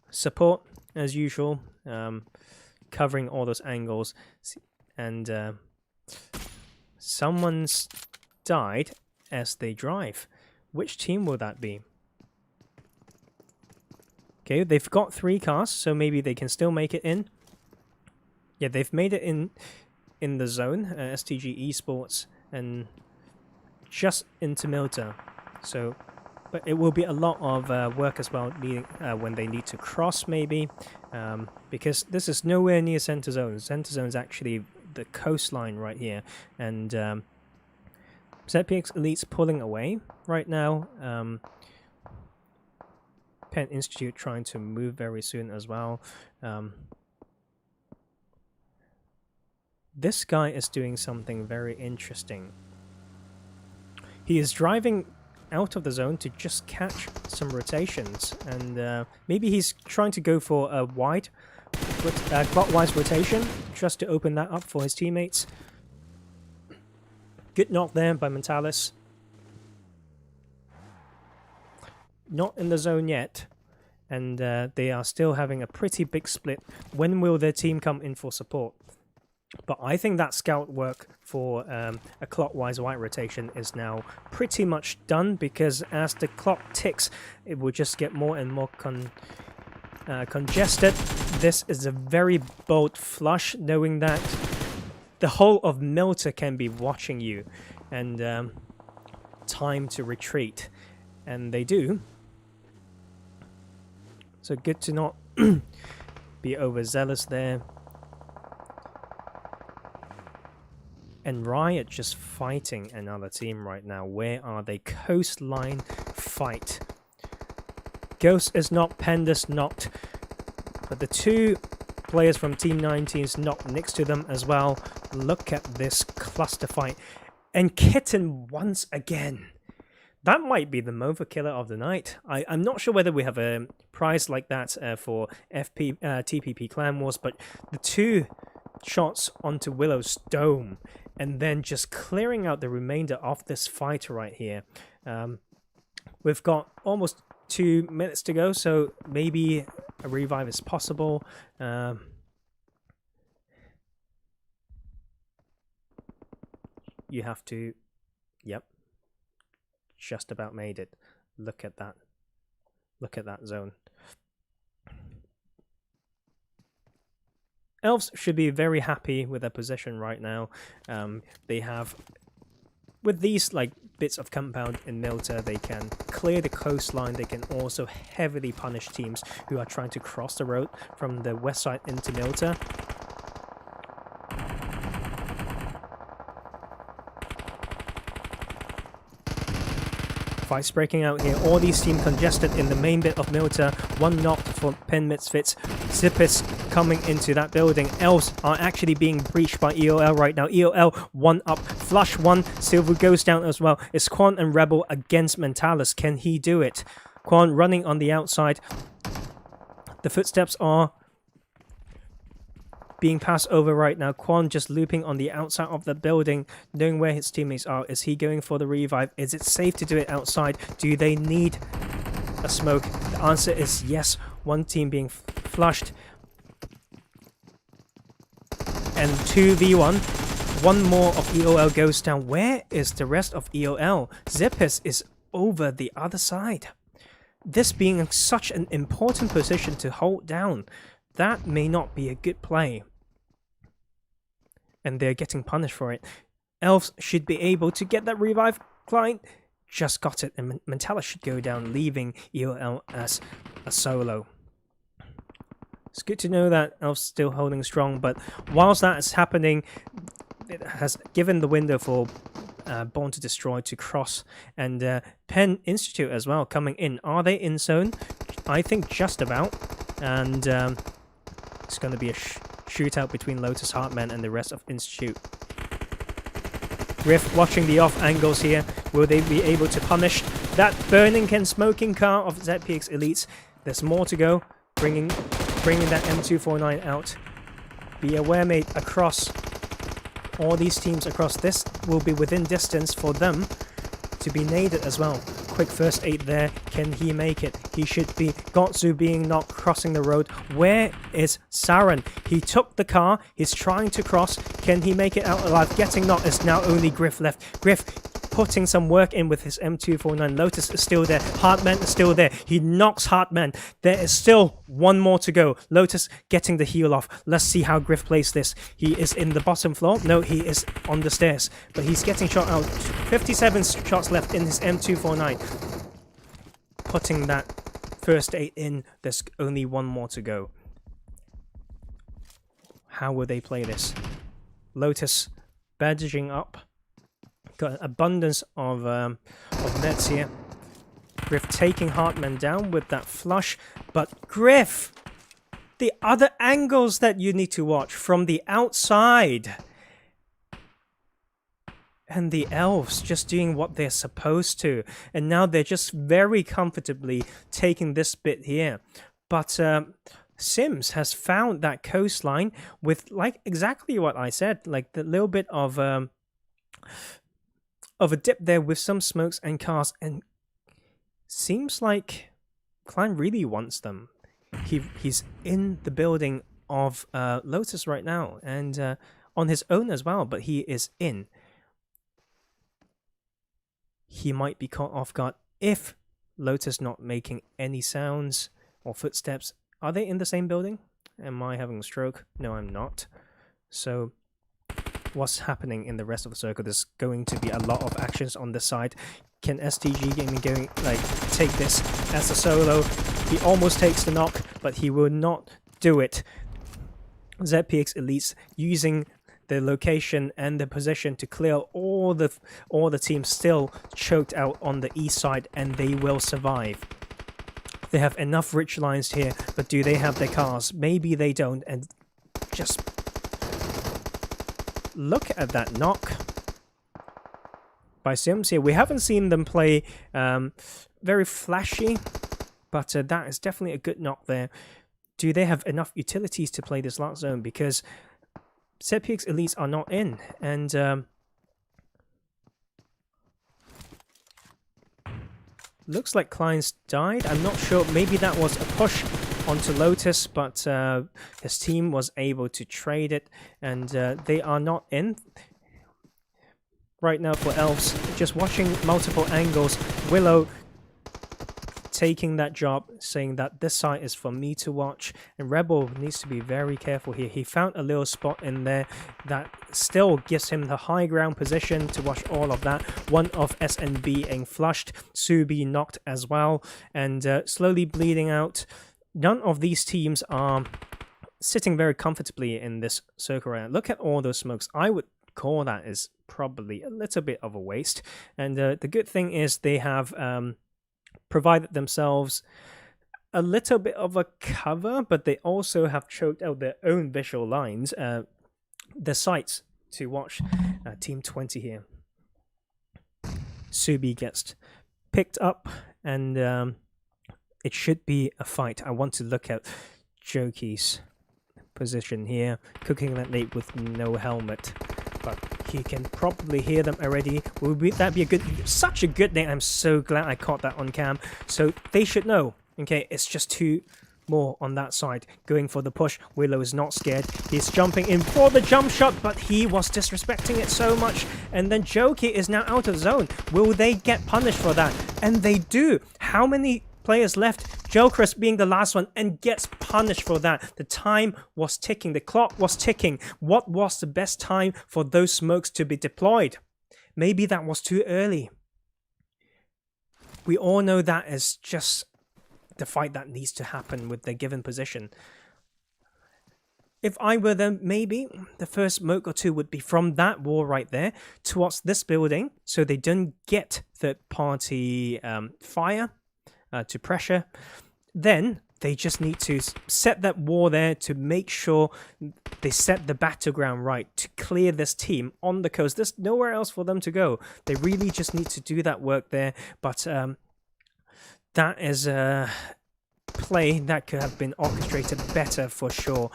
support, as usual. Covering all those angles. And someone's died as they drive. Which team will that be? Okay, they've got 3 cars, so maybe they can still make it in. Yeah, they've made it in the zone, STG Esports, and just into Milta. So, but it will be a lot of work as well, needing, when they need to cross maybe, because this is nowhere near center zone. Center zone is actually the coastline right here, and ZPX Elite's pulling away right now. Penn Institute trying to move very soon as well. This guy is doing something very interesting. He is driving out of the zone to just catch some rotations. And maybe he's trying to go for a clockwise rotation just to open that up for his teammates. Good knock there by Mentalis. Not in the zone yet. And they are still having a pretty big split. When will their team come in for support? But I think that scout work for a clockwise white rotation is now pretty much done, because as the clock ticks, it will just get more and more congested. This is a very bold flush, knowing that the whole of Milta can be watching you, and time to retreat. And they do. So good to not be overzealous there. And Riot just fighting another team right now. Where are they? Coastline fight. Ghost is knocked, Pendus knocked. But the two players from Team 19 is knocked next to them as well. Look at this cluster fight. And Kitten once again. That might be the Mova killer of the night. I'm not sure whether we have a prize like that for TPP Clan Wars, but the two shots onto Willow's dome and then just clearing out the remainder of this fight right here. We've got almost 2 minutes to go, so maybe a revive is possible. You have to... Yep. Just about made it. Look at that. Look at that zone. Elves should be very happy with their position right now. They have, with these like bits of compound in Milta, they can clear the coastline. They can also heavily punish teams who are trying to cross the road from the west side into Milta. Fights breaking out here. All these teams congested in the main bit of Milta. One knocked for Pen Misfits. Zippis coming into that building. Elves are actually being breached by EOL right now. EOL one up. Flush one. Silver goes down as well. It's Quan and Rebel against Mentalis. Can he do it? Quan running on the outside. The footsteps are being passed over right now. Quan just looping on the outside of the building, knowing where his teammates are. Is he going for the revive? Is it safe to do it outside? Do they need a smoke? The answer is yes. One team being flushed. And 2v1. One more of EOL goes down. Where is the rest of EOL? Zippis is over the other side. This being such an important position to hold down, that may not be a good play. And they're getting punished for it. Elves should be able to get that revive. Client just got it, and Mentalis should go down, leaving EOL as a solo. It's good to know that Elves still holding strong, but whilst that is happening, it has given the window for Born to Destroy to cross, and Penn Institute as well coming in. Are they in zone? I think just about, and it's going to be a shootout between Lotus Heartman and the rest of Institute. Griff watching the off angles here. Will they be able to punish that burning and smoking car of ZPX Elites? There's more to go. Bringing that M249 out. Be aware, mate, across all these teams across. This will be within distance for them to be naded as well. Quick first aid there. Can he make it? He should be. Gotsu being knocked, crossing the road. Where is Saran? He took the car. He's trying to cross. Can he make it out alive? Getting knocked is now only Griff left. Griff putting some work in with his M249. Lotus is still there. Heartman is still there. He knocks Heartman. There is still one more to go. Lotus getting the heal off. Let's see how Griff plays this. He is in the bottom floor. No, he is on the stairs. But he's getting shot out. 57 shots left in his M249. Putting that first aid in. There's only one more to go. How will they play this? Lotus bandaging up. Got an abundance of nets here. Griff taking Heartman down with that flush. But Griff, the other angles that you need to watch from the outside. And the elves just doing what they're supposed to. And now they're just very comfortably taking this bit here. But Sims has found that coastline with like exactly what I said, like the little bit of a dip there with some smokes and cars, and seems like Klein really wants them. He's in the building of Lotus right now, and on his own as well, but he is in. He might be caught off guard if Lotus not making any sounds or footsteps. Are they in the same building? Am I having a stroke? No, I'm not. So what's happening in the rest of the circle? There's going to be a lot of actions on this side. Can STG Gaming take this as a solo? He almost takes the knock, but he will not do it. ZPX Elites using the location and the position to clear all the teams still choked out on the east side, and they will survive. They have enough rich lines here, but do they have their cars? Maybe they don't, and just look at that knock by Sims here. We haven't seen them play very flashy, but that is definitely a good knock there. Do they have enough utilities to play this last zone? Because ZPX Elites are not in, and looks like Klein's died. I'm not sure. Maybe that was a push onto Lotus, but his team was able to trade it, and they are not in right now for Elves. Just watching multiple angles. Willow taking that job, saying that this side is for me to watch, and Rebel needs to be very careful here. He found a little spot in there that still gives him the high ground position to watch all of that. One of SN being flushed, Subi knocked as well, and slowly bleeding out. None of these teams are sitting very comfortably in this circle right now. Look at all those smokes. I would call that is probably a little bit of a waste, and the good thing is they have provided themselves a little bit of a cover, but they also have choked out their own visual lines, the sights to watch. Team 20 here. Subi gets picked up, and it should be a fight. I want to look at Joki's position here, cooking that nade with no helmet, but he can probably hear them already. Would that be such a good name? I'm so glad I caught that on cam. So they should know. Okay, it's just two more on that side going for the push. Willow is not scared. He's jumping in for the jump shot, but he was disrespecting it so much. And then Joki is now out of zone. Will they get punished for that? And they do. How many players left? Jokeris being the last one and gets punished for that. The time was ticking. The clock was ticking. What was the best time for those smokes to be deployed? Maybe that was too early. We all know that is just the fight that needs to happen with their given position. If I were them, maybe the first smoke or two would be from that wall right there towards this building, so they don't get third-party fire to pressure. Then they just need to set that wall there to make sure they set the battleground right to clear this team on the coast. There's nowhere else for them to go. They really just need to do that work there. But that is a play that could have been orchestrated better for sure.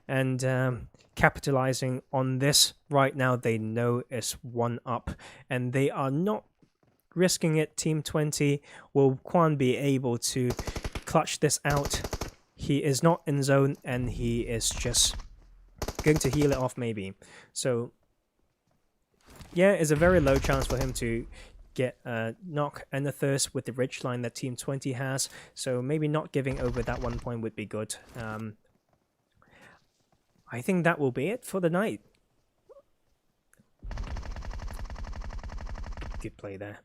And capitalizing on this right now, they know it's one up, and they are not risking it. Team 20, will Quan be able to clutch this out? He is not in zone, and he is just going to heal it off maybe. So yeah, it's a very low chance for him to get a knock and a thirst with the ridge line that Team 20 has. So maybe not giving over that 1 point would be good. I think that will be it for the night. Good play there.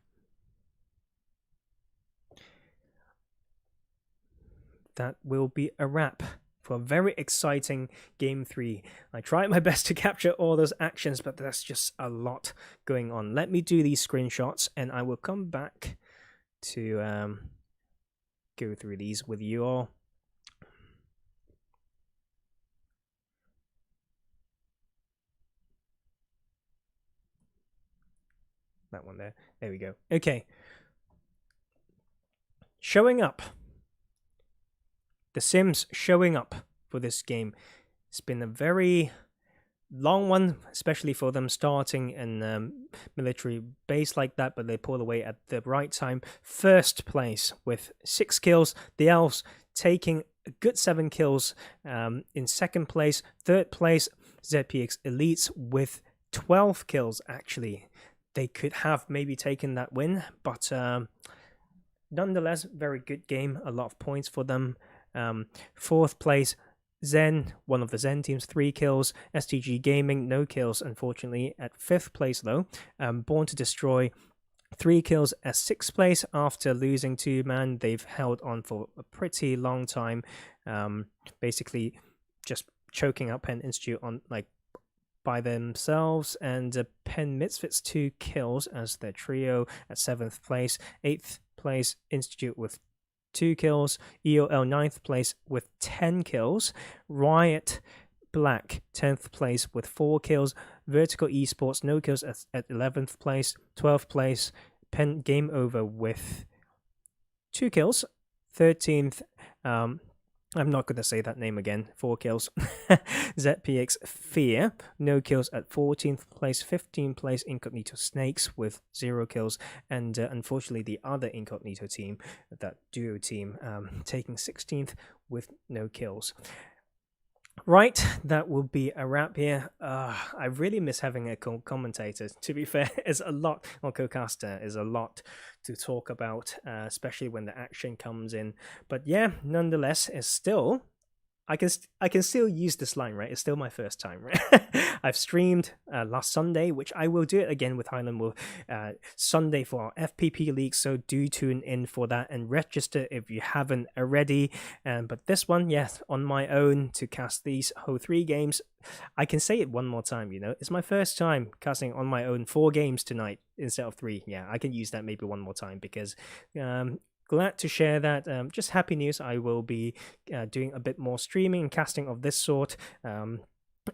That will be a wrap for a very exciting Game 3. I tried my best to capture all those actions, but there's just a lot going on. Let me do these screenshots, and I will come back to go through these with you all. there. There we go. Okay. Showing up. The Sims showing up for this game. It's been a very long one, especially for them starting in military base like that, but they pulled away at the right time. First place with 6 kills. The Elves taking a good 7 kills in second place. Third place, ZPX Elites with 12 kills, actually. They could have maybe taken that win, but nonetheless, very good game. A lot of points for them. Fourth place, Zen, one of the Zen teams, 3 kills. STG Gaming, no kills, unfortunately, at 5th place, though. Born to Destroy, 3 kills at 6th place after losing 2-man. They've held on for a pretty long time, basically just choking out Penn Institute on by themselves, and Penn Misfits 2 kills as their trio at 7th place. 8th place, Institute with 2 kills. EOL 9th place with 10 kills. Riot Black 10th place with 4 kills. Vertical Esports no kills at 11th place. 12th place, Penn Game Over with 2 kills. 13th, I'm not going to say that name again. 4 kills. ZPX Fear, no kills at 14th place. 15th place, Incognito Snakes with 0 kills. And unfortunately, the other Incognito team, that duo team, taking 16th with no kills. Right, that will be a wrap here. I really miss having a commentator. To be fair, is a lot, or co-caster is a lot to talk about, especially when the action comes in. But yeah, nonetheless, it's still, I can still use this line, right? It's still my first time, right? I've streamed last Sunday, which I will do it again with Highland Wolf Sunday for our FPP League, so do tune in for that and register if you haven't already. But this one, yes, on my own to cast these whole 3 games. I can say it one more time, it's my first time casting on my own 4 games tonight instead of 3. Yeah, I can use that maybe one more time because glad to share that. Just happy news. I will be doing a bit more streaming and casting of this sort,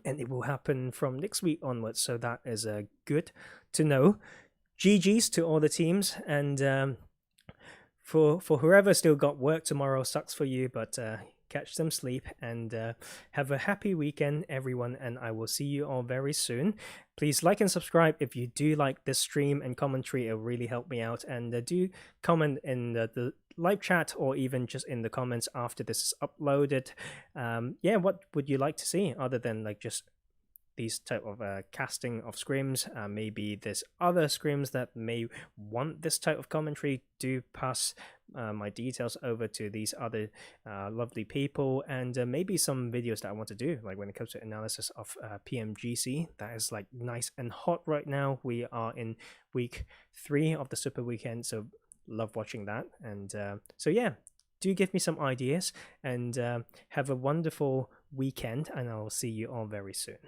and it will happen from next week onwards. So that is good to know. GGs to all the teams, and for whoever still got work tomorrow, sucks for you, but catch some sleep and have a happy weekend, everyone, and I will see you all very soon. Please like and subscribe if you do like this stream and commentary. It will really help me out, and do comment in the live chat or even just in the comments after this is uploaded. Yeah, what would you like to see other than just these type of casting of scrims? Maybe there's other scrims that may want this type of commentary. Do pass my details over to these other lovely people, and maybe some videos that I want to do, like when it comes to analysis of PMGC. That is nice and hot right now. We are in week 3 of the super weekend, so love watching that. And so yeah, do give me some ideas, and have a wonderful weekend, and I'll see you all very soon.